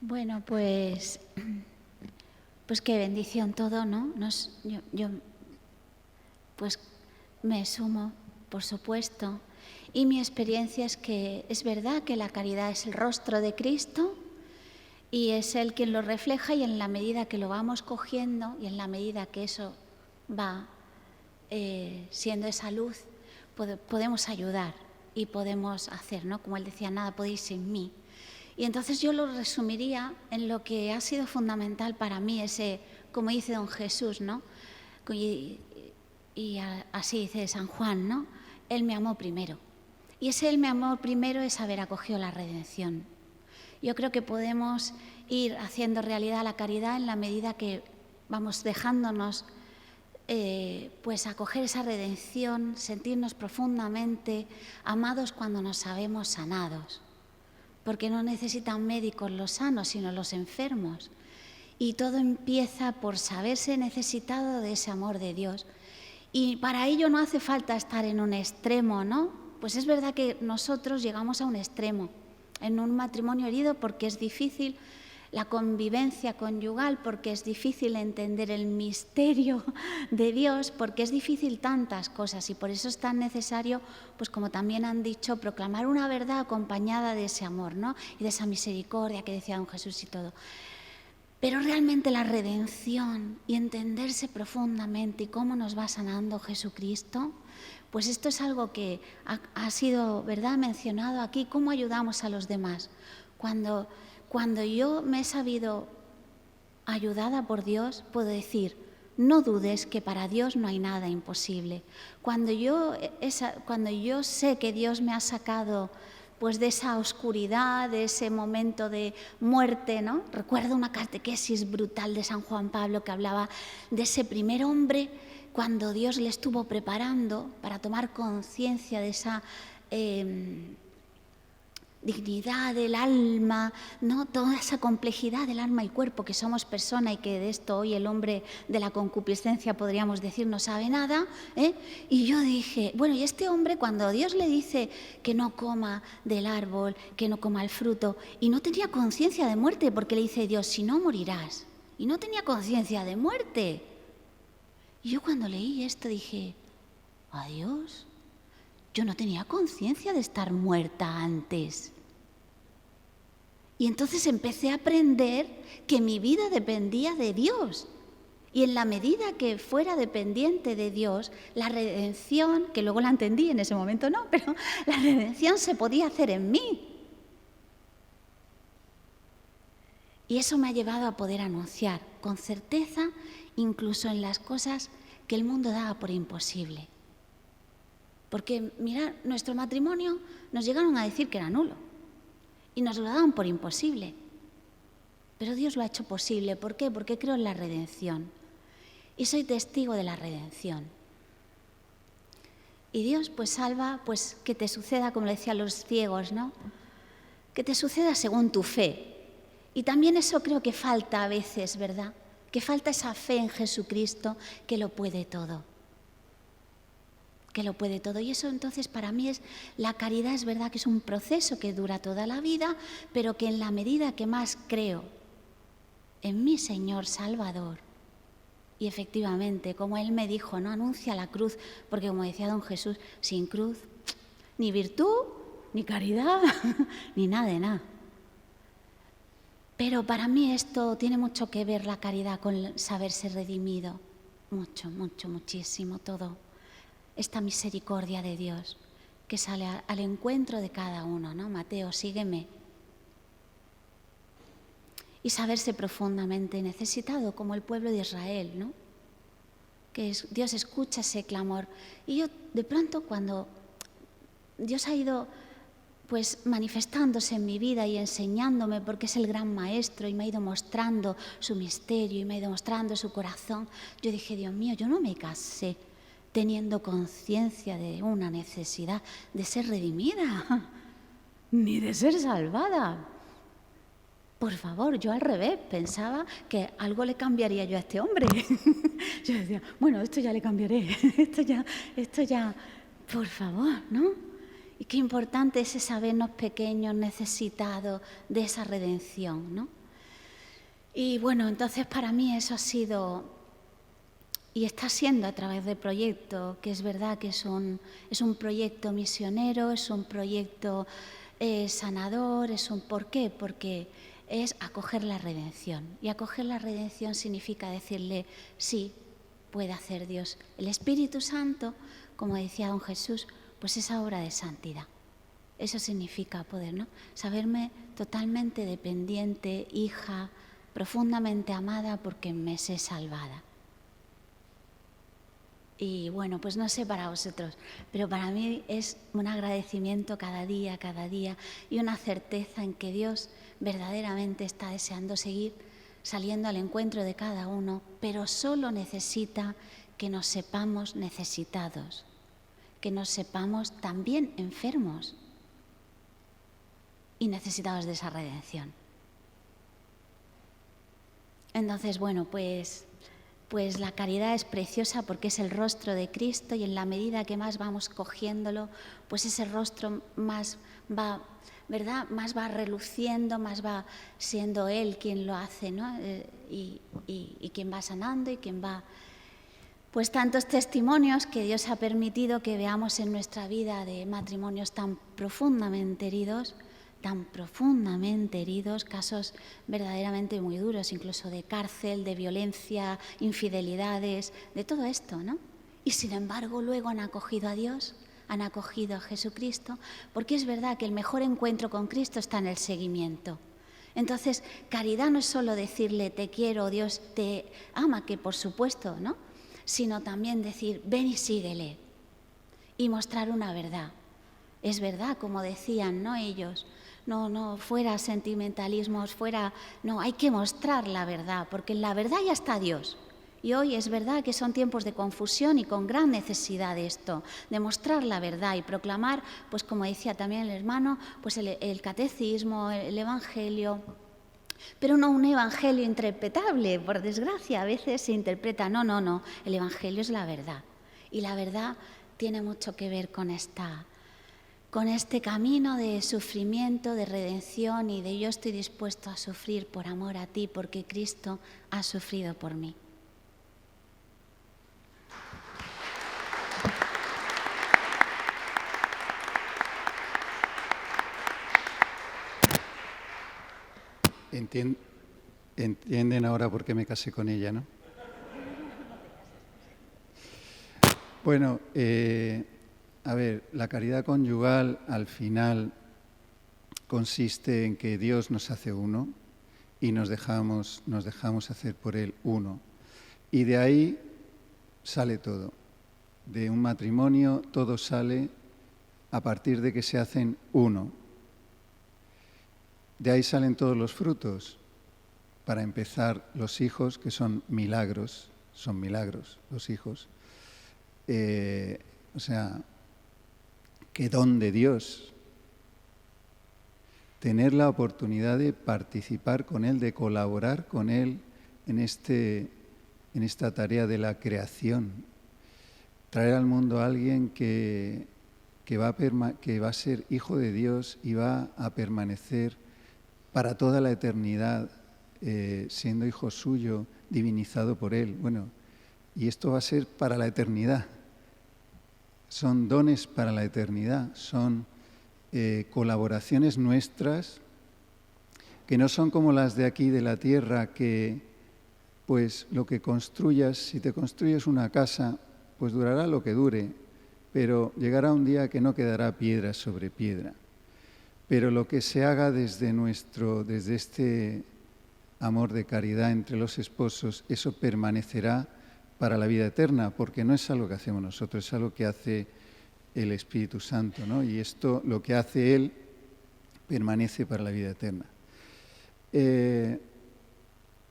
Bueno, pues qué bendición todo, ¿no? Yo pues me sumo, por supuesto, y mi experiencia es que es verdad que la caridad es el rostro de Cristo y es Él quien lo refleja, y en la medida que lo vamos cogiendo y en la medida que eso va siendo esa luz, podemos ayudar y podemos hacer, ¿no? Como Él decía, nada podéis sin mí. Y entonces yo lo resumiría en lo que ha sido fundamental para mí, ese, como dice don Jesús, ¿no? Y así dice San Juan, ¿no? Él me amó primero. Y ese Él me amó primero es haber acogido la redención. Yo creo que podemos ir haciendo realidad la caridad en la medida que vamos dejándonos pues acoger esa redención, sentirnos profundamente amados cuando nos sabemos sanados. Porque no necesitan médicos los sanos, sino los enfermos. Y todo empieza por saberse necesitado de ese amor de Dios. Y para ello no hace falta estar en un extremo, ¿no? Pues es verdad que nosotros llegamos a un extremo en un matrimonio herido porque es difícil la convivencia conyugal, porque es difícil entender el misterio de Dios, porque es difícil tantas cosas y por eso es tan necesario, pues como también han dicho, proclamar una verdad acompañada de ese amor, ¿no? Y de esa misericordia que decía don Jesús y todo. Pero realmente la redención y entenderse profundamente y cómo nos va sanando Jesucristo, pues esto es algo que ha sido, ¿verdad?, mencionado aquí, cómo ayudamos a los demás. Cuando yo me he sabido ayudada por Dios, puedo decir, no dudes que para Dios no hay nada imposible. Cuando yo sé que Dios me ha sacado pues de esa oscuridad, de ese momento de muerte, ¿no? Recuerdo una catequesis brutal de San Juan Pablo que hablaba de ese primer hombre cuando Dios le estuvo preparando para tomar conciencia de esa dignidad del alma, ¿no? Toda esa complejidad del alma y cuerpo, que somos persona y que de esto hoy el hombre de la concupiscencia, podríamos decir, no sabe nada, ¿eh? Y yo dije, bueno, y este hombre cuando Dios le dice que no coma del árbol, que no coma el fruto, y no tenía conciencia de muerte, porque le dice Dios, si no morirás, y no tenía conciencia de muerte. Y yo cuando leí esto dije, adiós, yo no tenía conciencia de estar muerta antes. Y entonces empecé a aprender que mi vida dependía de Dios. Y en la medida que fuera dependiente de Dios, la redención, que luego la entendí, en ese momento no, pero la redención se podía hacer en mí. Y eso me ha llevado a poder anunciar con certeza, incluso en las cosas que el mundo daba por imposible. Porque, mirad, nuestro matrimonio nos llegaron a decir que era nulo y nos lo daban por imposible. Pero Dios lo ha hecho posible. ¿Por qué? Porque creo en la redención y soy testigo de la redención. Y Dios pues salva, pues que te suceda, como le decían los ciegos, ¿no? Que te suceda según tu fe. Y también eso creo que falta a veces, ¿verdad? Que falta esa fe en Jesucristo que lo puede todo. Que lo puede todo. Y eso entonces para mí es, la caridad es verdad que es un proceso que dura toda la vida, pero que en la medida que más creo en mi Señor Salvador, y efectivamente, como Él me dijo, no anuncia la cruz, porque como decía don Jesús, sin cruz, ni virtud, ni caridad, ni nada de nada. Pero para mí esto tiene mucho que ver, la caridad, con saberse redimido. Mucho, mucho, muchísimo, todo. Esta misericordia de Dios que sale al encuentro de cada uno, ¿no? Mateo, sígueme. Y saberse profundamente necesitado, como el pueblo de Israel, ¿no? Que Dios escucha ese clamor. Y yo, de pronto, cuando Dios ha ido pues manifestándose en mi vida y enseñándome, porque es el gran maestro y me ha ido mostrando su misterio y me ha ido mostrando su corazón, yo dije, Dios mío, yo no me casé teniendo conciencia de una necesidad de ser redimida, ni de ser salvada. Por favor, yo al revés, pensaba que algo le cambiaría yo a este hombre. Yo decía, bueno, esto ya le cambiaré, esto ya, por favor, ¿no? Y qué importante es sabernos pequeños, necesitados de esa redención, ¿no? Y bueno, entonces para mí eso ha sido y está siendo a través del proyecto, que es verdad que es un proyecto misionero, es un proyecto sanador, ¿por qué? Porque es acoger la redención. Y acoger la redención significa decirle, sí, puede hacer Dios. El Espíritu Santo, como decía don Jesús, pues esa obra de santidad. Eso significa poder, ¿no? Saberme totalmente dependiente, hija, profundamente amada porque me sé salvada. Y bueno, pues no sé para vosotros, pero para mí es un agradecimiento cada día y una certeza en que Dios verdaderamente está deseando seguir saliendo al encuentro de cada uno, pero solo necesita que nos sepamos necesitados, que nos sepamos también enfermos y necesitados de esa redención. Entonces, bueno, pues la caridad es preciosa porque es el rostro de Cristo y en la medida que más vamos cogiéndolo, pues ese rostro más va, ¿verdad?, más va reluciendo, más va siendo Él quien lo hace, ¿no? Y quien va sanando y quien va... Pues tantos testimonios que Dios ha permitido que veamos en nuestra vida de matrimonios tan profundamente heridos, casos verdaderamente muy duros, incluso de cárcel, de violencia, infidelidades, de todo esto, ¿no? Y sin embargo luego han acogido a Dios, han acogido a Jesucristo, porque es verdad que el mejor encuentro con Cristo está en el seguimiento. Entonces, caridad no es solo decirle te quiero, Dios te ama, que por supuesto, ¿no?, sino también decir ven y síguele y mostrar una verdad. Es verdad, como decían, ¿no?, ellos, no fuera sentimentalismos, no, hay que mostrar la verdad, porque en la verdad ya está Dios. Y hoy es verdad que son tiempos de confusión y con gran necesidad de esto, de mostrar la verdad y proclamar, pues como decía también el hermano, pues el catecismo, el evangelio, pero no un evangelio interpretable, por desgracia, a veces se interpreta, no, el evangelio es la verdad. Y la verdad tiene mucho que ver con este camino de sufrimiento, de redención y de yo estoy dispuesto a sufrir por amor a ti, porque Cristo ha sufrido por mí. Entienden ahora por qué me casé con ella, ¿no? Bueno, a ver, la caridad conyugal al final consiste en que Dios nos hace uno y nos dejamos hacer por Él uno. Y de ahí sale todo. De un matrimonio todo sale a partir de que se hacen uno. De ahí salen todos los frutos. Para empezar, los hijos, que son milagros los hijos. O sea, qué don de Dios. Tener la oportunidad de participar con Él, de colaborar con Él en esta tarea de la creación. Traer al mundo a alguien que va a ser hijo de Dios y va a permanecer para toda la eternidad, siendo hijo suyo, divinizado por Él. Bueno, y esto va a ser para la eternidad. Son dones para la eternidad, son colaboraciones nuestras que no son como las de aquí de la tierra, que pues lo que construyas, si te construyes una casa, pues durará lo que dure, pero llegará un día que no quedará piedra sobre piedra. Pero lo que se haga desde este amor de caridad entre los esposos, eso permanecerá para la vida eterna, porque no es algo que hacemos nosotros, es algo que hace el Espíritu Santo, ¿no? Y esto, lo que hace Él, permanece para la vida eterna.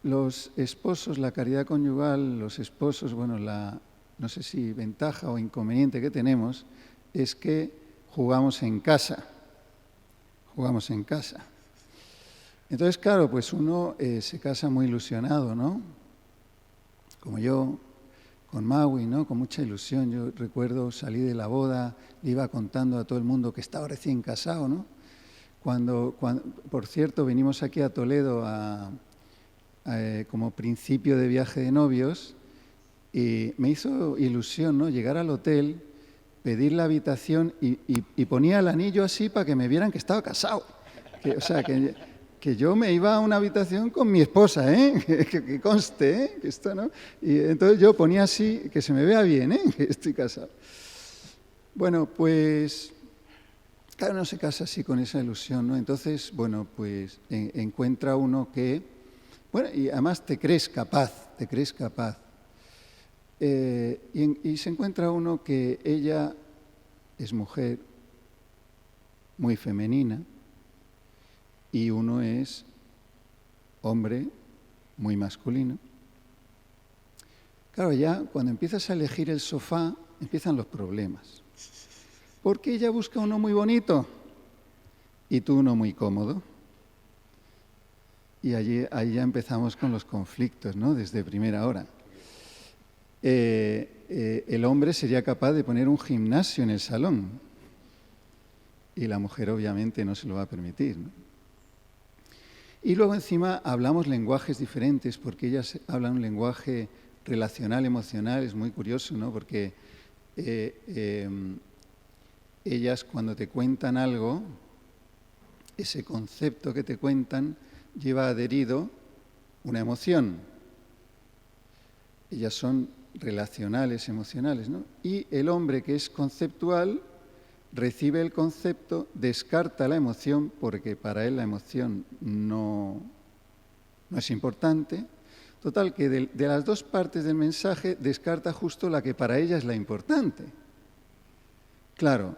Los esposos, la caridad conyugal, los esposos, bueno, no sé si ventaja o inconveniente que tenemos es que jugamos en casa. Entonces, claro, pues uno se casa muy ilusionado, ¿no? Como yo, con Maui, ¿no? Con mucha ilusión. Yo recuerdo salí de la boda, le iba contando a todo el mundo que estaba recién casado, ¿no? Cuando por cierto, vinimos aquí a Toledo como principio de viaje de novios y me hizo ilusión, ¿no? Llegar al hotel, pedir la habitación y ponía el anillo así para que me vieran que estaba casado. Que yo me iba a una habitación con mi esposa, que conste, que esto, ¿no? Y entonces yo ponía así, que se me vea bien, que estoy casado. Bueno, pues, claro, uno se casa así con esa ilusión, ¿no? Entonces, bueno, pues encuentra uno que, bueno, y además te crees capaz. Y se encuentra uno que ella es mujer muy femenina y uno es hombre muy masculino. Claro, ya cuando empiezas a elegir el sofá empiezan los problemas. Porque ella busca uno muy bonito y tú uno muy cómodo. Y ahí ya empezamos con los conflictos, ¿no? Desde primera hora. El hombre sería capaz de poner un gimnasio en el salón y la mujer obviamente no se lo va a permitir, ¿no? Y luego encima hablamos lenguajes diferentes, porque ellas hablan un lenguaje relacional, emocional, es muy curioso, ¿no? Porque ellas cuando te cuentan algo, ese concepto que te cuentan lleva adherido una emoción. Ellas son relacionales, emocionales, ¿no? Y el hombre que es conceptual recibe el concepto, descarta la emoción, porque para él la emoción no es importante. Total, que de las dos partes del mensaje descarta justo la que para ella es la importante. Claro,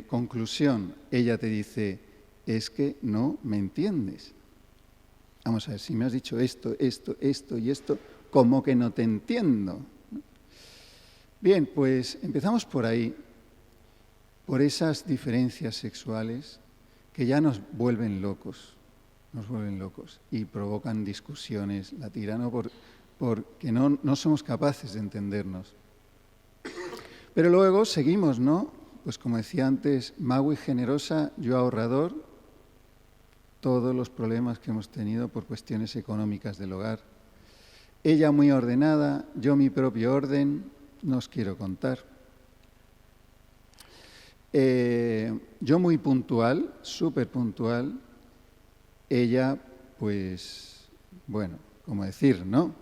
conclusión, ella te dice, es que no me entiendes. Vamos a ver, si me has dicho esto y esto, ¿cómo que no te entiendo? Bien, pues empezamos por ahí, por esas diferencias sexuales que ya nos vuelven locos y provocan discusiones, la tira, ¿no? Porque no somos capaces de entendernos. Pero luego seguimos, ¿no? Pues como decía antes, Magui generosa, yo ahorrador, todos los problemas que hemos tenido por cuestiones económicas del hogar. Ella muy ordenada, yo mi propio orden, no os quiero contar. Yo muy puntual, súper puntual. Ella, pues, bueno, como decir, ¿no?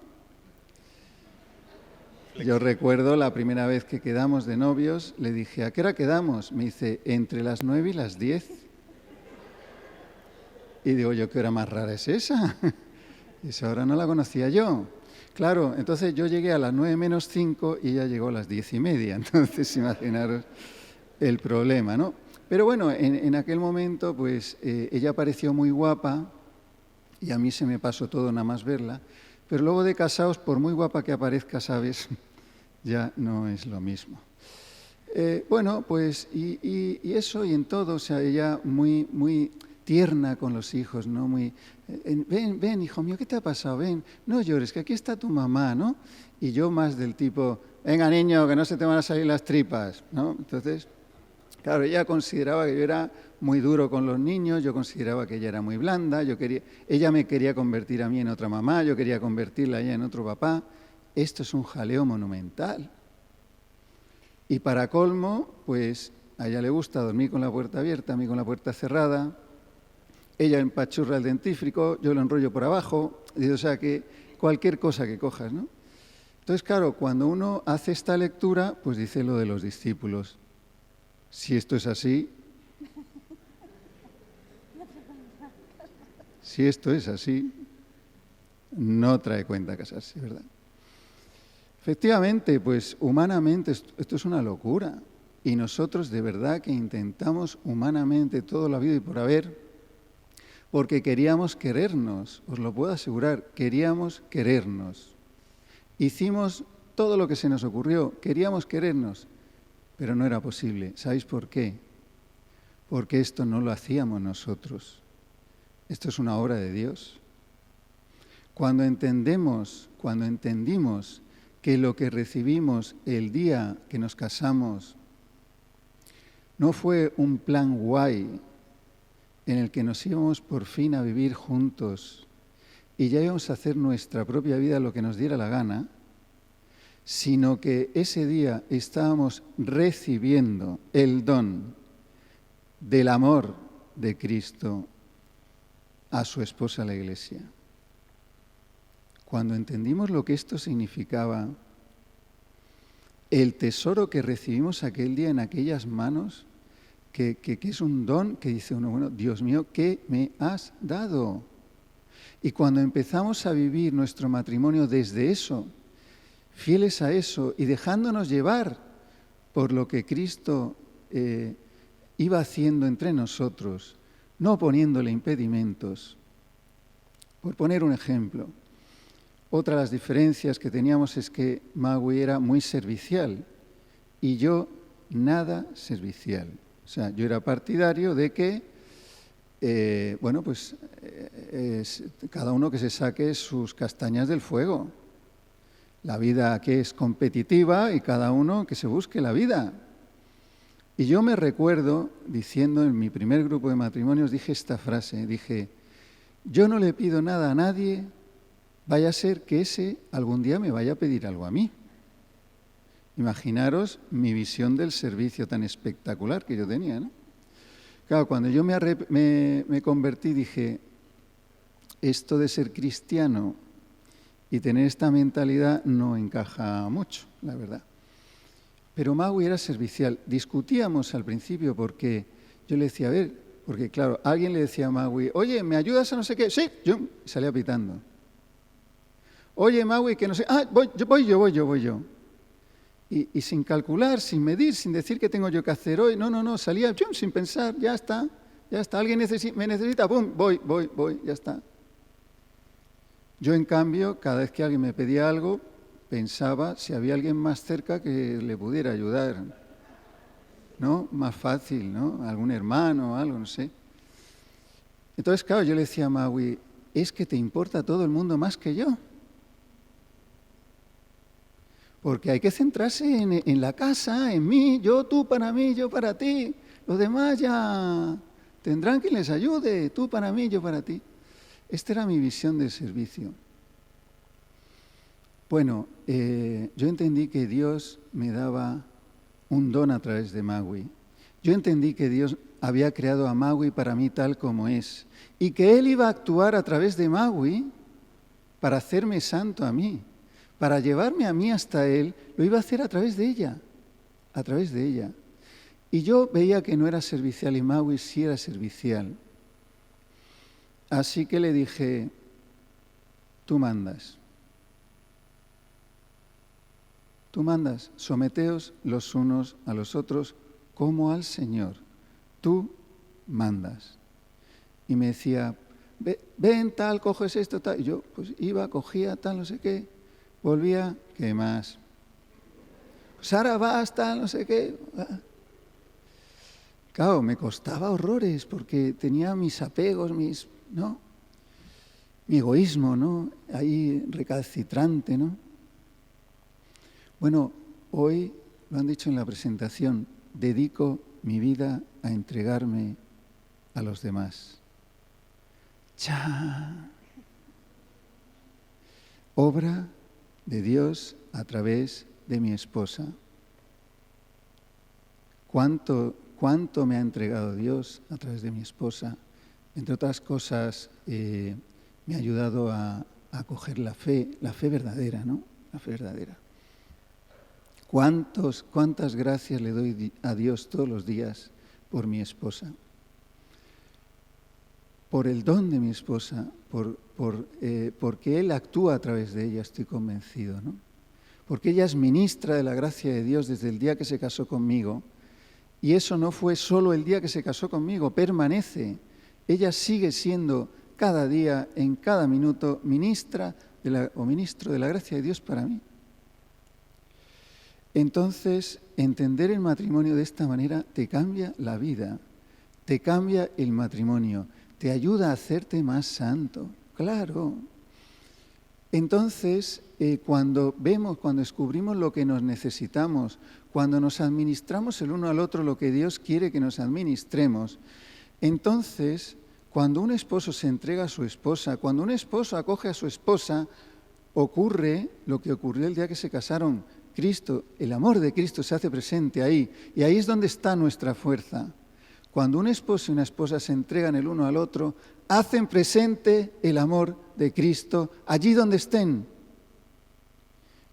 Yo recuerdo la primera vez que quedamos de novios, le dije, ¿a qué hora quedamos? Me dice, entre las 9 y las 10. Y digo yo, ¿qué hora más rara es esa? Esa hora no la conocía yo. Claro, entonces yo llegué a las 9 menos 5 y ella llegó a las 10:30. Entonces, imaginaros el problema, ¿no? Pero bueno, en aquel momento, pues, ella pareció muy guapa y a mí se me pasó todo nada más verla. Pero luego de casados, por muy guapa que aparezca, ¿sabes? Ya no es lo mismo. Bueno, pues, y eso y en todo, o sea, ella muy tierna con los hijos, ¿no? Ven, hijo mío, ¿qué te ha pasado? Ven, no llores, que aquí está tu mamá, ¿no? Y yo más del tipo, venga, niño, que no se te van a salir las tripas, ¿no? Entonces, claro, ella consideraba que yo era muy duro con los niños, yo consideraba que ella era muy blanda, ella me quería convertir a mí en otra mamá, yo quería convertirla a ella en otro papá. Esto es un jaleo monumental. Y para colmo, pues a ella le gusta dormir con la puerta abierta, a mí con la puerta cerrada. Ella empachurra el dentífrico, yo lo enrollo por abajo, o sea que cualquier cosa que cojas, ¿no? Entonces, claro, cuando uno hace esta lectura, pues dice lo de los discípulos. Si esto es así, no trae cuenta casarse, ¿verdad? Efectivamente, pues humanamente esto es una locura. Y nosotros de verdad que intentamos humanamente todo lo habido y por haber, porque queríamos querernos, os lo puedo asegurar, queríamos querernos. Hicimos todo lo que se nos ocurrió, queríamos querernos, pero no era posible. ¿Sabéis por qué? Porque esto no lo hacíamos nosotros. Esto es una obra de Dios. Cuando entendimos que lo que recibimos el día que nos casamos no fue un plan guay en el que nos íbamos por fin a vivir juntos y ya íbamos a hacer nuestra propia vida lo que nos diera la gana, sino que ese día estábamos recibiendo el don del amor de Cristo a su esposa, la Iglesia. Cuando entendimos lo que esto significaba, el tesoro que recibimos aquel día en aquellas manos, que es un don que dice uno, bueno, Dios mío, ¿qué me has dado? Y cuando empezamos a vivir nuestro matrimonio desde eso, fieles a eso y dejándonos llevar por lo que Cristo iba haciendo entre nosotros, no poniéndole impedimentos. Por poner un ejemplo, otra de las diferencias que teníamos es que Magui era muy servicial y yo nada servicial. O sea, yo era partidario de que bueno, pues cada uno que se saque sus castañas del fuego. La vida que es competitiva y cada uno que se busque la vida. Y yo me recuerdo diciendo en mi primer grupo de matrimonios, dije esta frase, dije, yo no le pido nada a nadie, vaya a ser que ese algún día me vaya a pedir algo a mí. Imaginaros mi visión del servicio tan espectacular que yo tenía, ¿no? Claro, cuando yo me convertí dije, esto de ser cristiano y tener esta mentalidad no encaja mucho, la verdad. Pero Magui era servicial. Discutíamos al principio porque yo le decía, a ver, porque claro, alguien le decía a Magui, oye, ¿me ayudas a no sé qué? Sí, yo salía pitando. Oye, Magui, que no sé, voy yo. Y sin calcular, sin medir, sin decir qué tengo yo que hacer hoy, no, salía sin pensar, ya está, alguien me necesita, ¡pum!, voy, ya está. Yo, en cambio, cada vez que alguien me pedía algo, pensaba si había alguien más cerca que le pudiera ayudar, ¿no? Más fácil, ¿no? Algún hermano o algo, no sé. Entonces, claro, yo le decía a Magui, es que te importa todo el mundo más que yo. Porque hay que centrarse en la casa, en mí, tú para mí, yo para ti. Los demás ya tendrán quien les ayude, tú para mí, yo para ti. Esta era mi visión del servicio. Bueno, yo entendí que Dios me daba un don a través de Magui. Yo entendí que Dios había creado a Magui para mí tal como es y que Él iba a actuar a través de Magui para hacerme santo a mí. Para llevarme a mí hasta Él, lo iba a hacer a través de ella. Y yo veía que no era servicial y Magui sí era servicial. Así que le dije, tú mandas, someteos los unos a los otros como al Señor, tú mandas. Y me decía, ven tal, coges esto, tal. Y yo pues iba, cogía tal, no sé qué, volvía, ¿qué más? Sara, vas, tal, no sé qué. Claro, me costaba horrores porque tenía mis apegos, mi egoísmo, ¿no? Ahí recalcitrante, ¿no? Bueno, hoy, lo han dicho en la presentación, dedico mi vida a entregarme a los demás. ¡Cha! Obra de Dios a través de mi esposa. ¿Cuánto me ha entregado Dios a través de mi esposa? Entre otras cosas, me ha ayudado a acoger la fe verdadera, ¿no? La fe verdadera. ¿Cuántas gracias le doy a Dios todos los días por mi esposa? Por el don de mi esposa, porque Él actúa a través de ella, estoy convencido, ¿no? Porque ella es ministra de la gracia de Dios desde el día que se casó conmigo. Y eso no fue solo el día que se casó conmigo, permanece. Ella sigue siendo cada día, en cada minuto, ministro de la gracia de Dios para mí. Entonces, entender el matrimonio de esta manera te cambia la vida, te cambia el matrimonio, te ayuda a hacerte más santo, claro. Entonces, cuando descubrimos lo que nos necesitamos, cuando nos administramos el uno al otro lo que Dios quiere que nos administremos, entonces, cuando un esposo se entrega a su esposa, cuando un esposo acoge a su esposa, ocurre lo que ocurrió el día que se casaron. Cristo, el amor de Cristo se hace presente ahí, y ahí es donde está nuestra fuerza. Cuando un esposo y una esposa se entregan el uno al otro, hacen presente el amor de Cristo allí donde estén.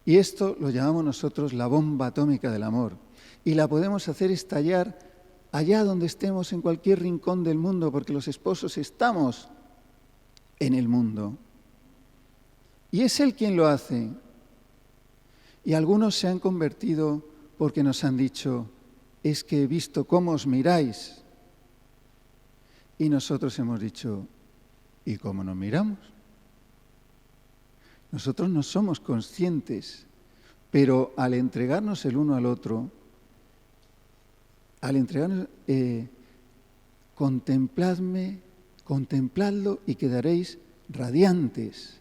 Y esto lo llamamos nosotros la bomba atómica del amor. Y la podemos hacer estallar allá donde estemos, en cualquier rincón del mundo, porque los esposos estamos en el mundo. Y es Él quien lo hace. Y algunos se han convertido porque nos han dicho, es que he visto cómo os miráis. Y nosotros hemos dicho, ¿y cómo nos miramos? Nosotros no somos conscientes, pero al entregarnos el uno al otro, contempladme Contempladlo y quedaréis radiantes.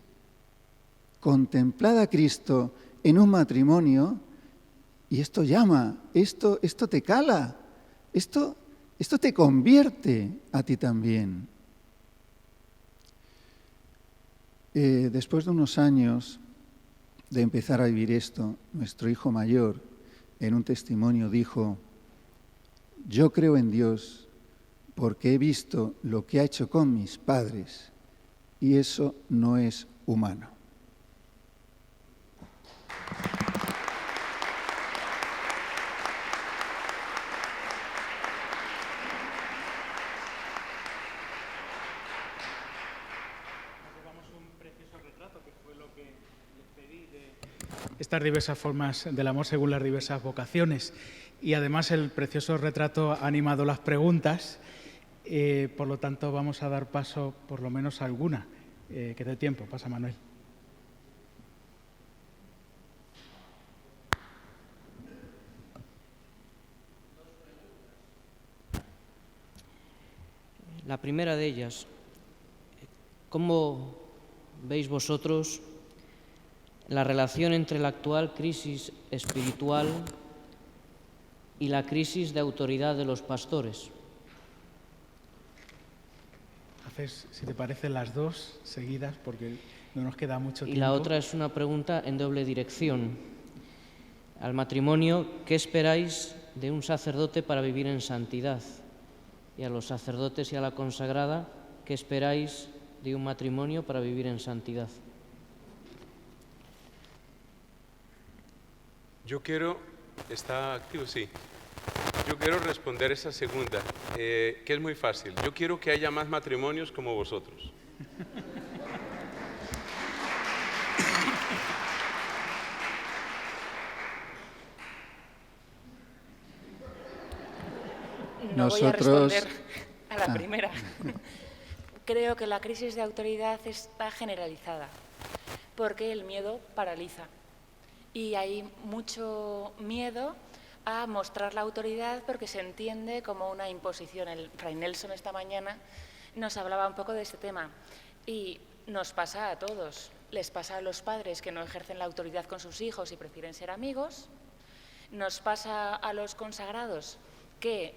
Contemplad a Cristo en un matrimonio y esto llama, esto te cala, esto te convierte a ti también. Después de unos años de empezar a vivir esto, nuestro hijo mayor en un testimonio dijo: yo creo en Dios porque he visto lo que ha hecho con mis padres y eso no es humano. Estas diversas formas del amor según las diversas vocaciones. Y además el precioso retrato ha animado las preguntas, por lo tanto vamos a dar paso por lo menos a alguna que dé tiempo. Pasa, Manuel. La primera de ellas, ¿cómo veis vosotros la relación entre la actual crisis espiritual y la crisis de autoridad de los pastores? Haces, si te parece, las dos seguidas porque no nos queda mucho tiempo. Y la otra es una pregunta en doble dirección. Al matrimonio, ¿qué esperáis de un sacerdote para vivir en santidad? Y a los sacerdotes y a la consagrada, ¿qué esperáis de un matrimonio para vivir en santidad? Yo quiero, ¿está activo? Sí. Yo quiero responder esa segunda, que es muy fácil. Yo quiero que haya más matrimonios como vosotros. No voy a responder a la primera. Creo que la crisis de autoridad está generalizada, porque el miedo paraliza. Y hay mucho miedo a mostrar la autoridad porque se entiende como una imposición. El Fray Nelson esta mañana nos hablaba un poco de este tema y nos pasa a todos. Les pasa a los padres que no ejercen la autoridad con sus hijos y prefieren ser amigos. Nos pasa a los consagrados que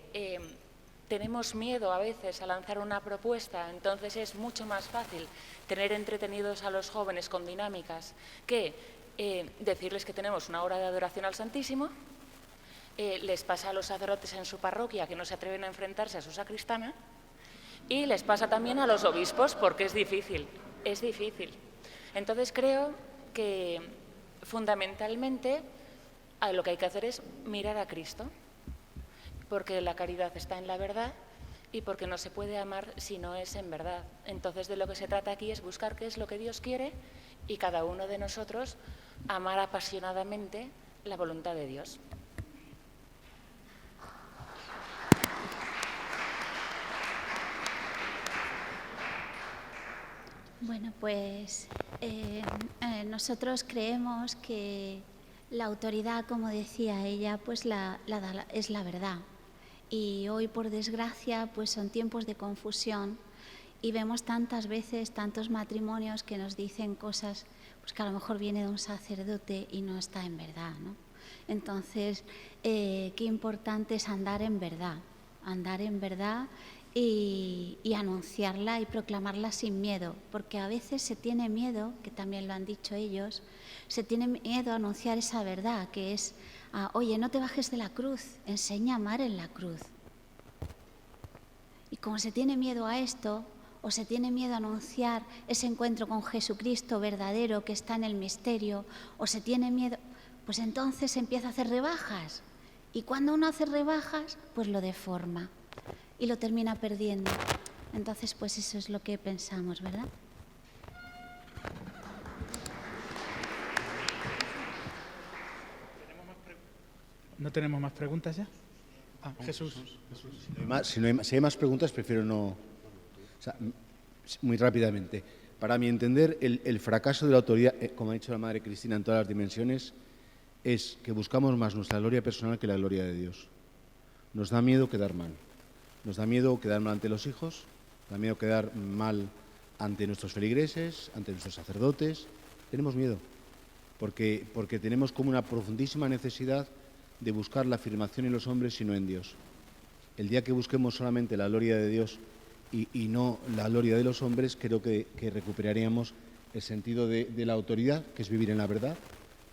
tenemos miedo a veces a lanzar una propuesta, entonces es mucho más fácil tener entretenidos a los jóvenes con dinámicas que decirles que tenemos una hora de adoración al Santísimo. Les pasa a los sacerdotes en su parroquia que no se atreven a enfrentarse a su sacristana y les pasa también a los obispos porque es difícil. Entonces creo que fundamentalmente lo que hay que hacer es mirar a Cristo, porque la caridad está en la verdad y porque no se puede amar si no es en verdad. Entonces de lo que se trata aquí es buscar qué es lo que Dios quiere y cada uno de nosotros amar apasionadamente la voluntad de Dios. Bueno, pues nosotros creemos que la autoridad, como decía ella, pues es la verdad. Y hoy, por desgracia, pues son tiempos de confusión y vemos tantas veces, tantos matrimonios que nos dicen cosas pues que a lo mejor viene de un sacerdote y no está en verdad, ¿no? Entonces, qué importante es andar en verdad y anunciarla y proclamarla sin miedo, porque a veces se tiene miedo, que también lo han dicho ellos, se tiene miedo a anunciar esa verdad, que es, oye, no te bajes de la cruz, enseña a amar en la cruz. Y como se tiene miedo a esto, o se tiene miedo a anunciar ese encuentro con Jesucristo verdadero que está en el misterio, o se tiene miedo, pues entonces se empieza a hacer rebajas. Y cuando uno hace rebajas, pues lo deforma y lo termina perdiendo. Entonces, pues eso es lo que pensamos, ¿verdad? ¿No tenemos más preguntas ya? Jesús. Si hay más preguntas, prefiero no... O sea, muy rápidamente. Para mi entender, el fracaso de la autoridad, como ha dicho la Madre Cristina en todas las dimensiones, es que buscamos más nuestra gloria personal que la gloria de Dios. Nos da miedo quedar mal. Nos da miedo quedar mal ante los hijos, Da miedo quedar mal ante nuestros feligreses, ante nuestros sacerdotes. Tenemos miedo, porque tenemos como una profundísima necesidad de buscar la afirmación en los hombres y no en Dios. El día que busquemos solamente la gloria de Dios y no la gloria de los hombres, creo que recuperaríamos el sentido de la autoridad, que es vivir en la verdad,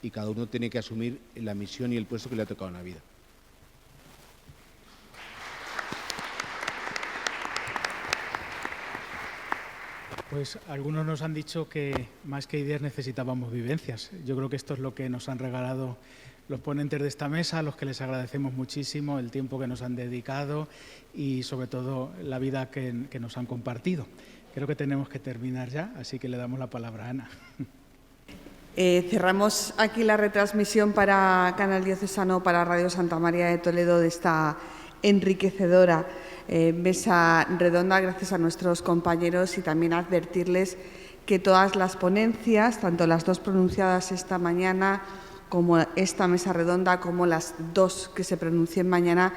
y cada uno tiene que asumir la misión y el puesto que le ha tocado en la vida. Pues algunos nos han dicho que más que ideas necesitábamos vivencias. Yo creo que esto es lo que nos han regalado los ponentes de esta mesa, a los que les agradecemos muchísimo el tiempo que nos han dedicado y sobre todo la vida que nos han compartido. Creo que tenemos que terminar ya, así que le damos la palabra a Ana. Cerramos aquí la retransmisión para Canal Diocesano, para Radio Santa María de Toledo, de esta enriquecedora mesa redonda, gracias a nuestros compañeros, y también advertirles que todas las ponencias, tanto las dos pronunciadas esta mañana como esta mesa redonda, como las dos que se pronuncien mañana,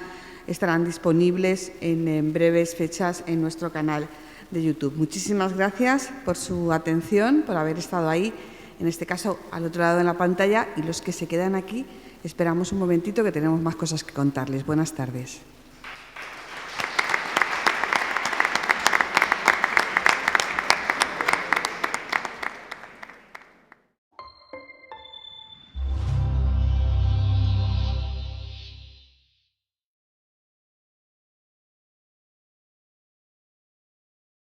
estarán disponibles en breves fechas en nuestro canal de YouTube. Muchísimas gracias por su atención, por haber estado ahí, en este caso al otro lado de la pantalla, y los que se quedan aquí, esperamos un momentito que tenemos más cosas que contarles. Buenas tardes.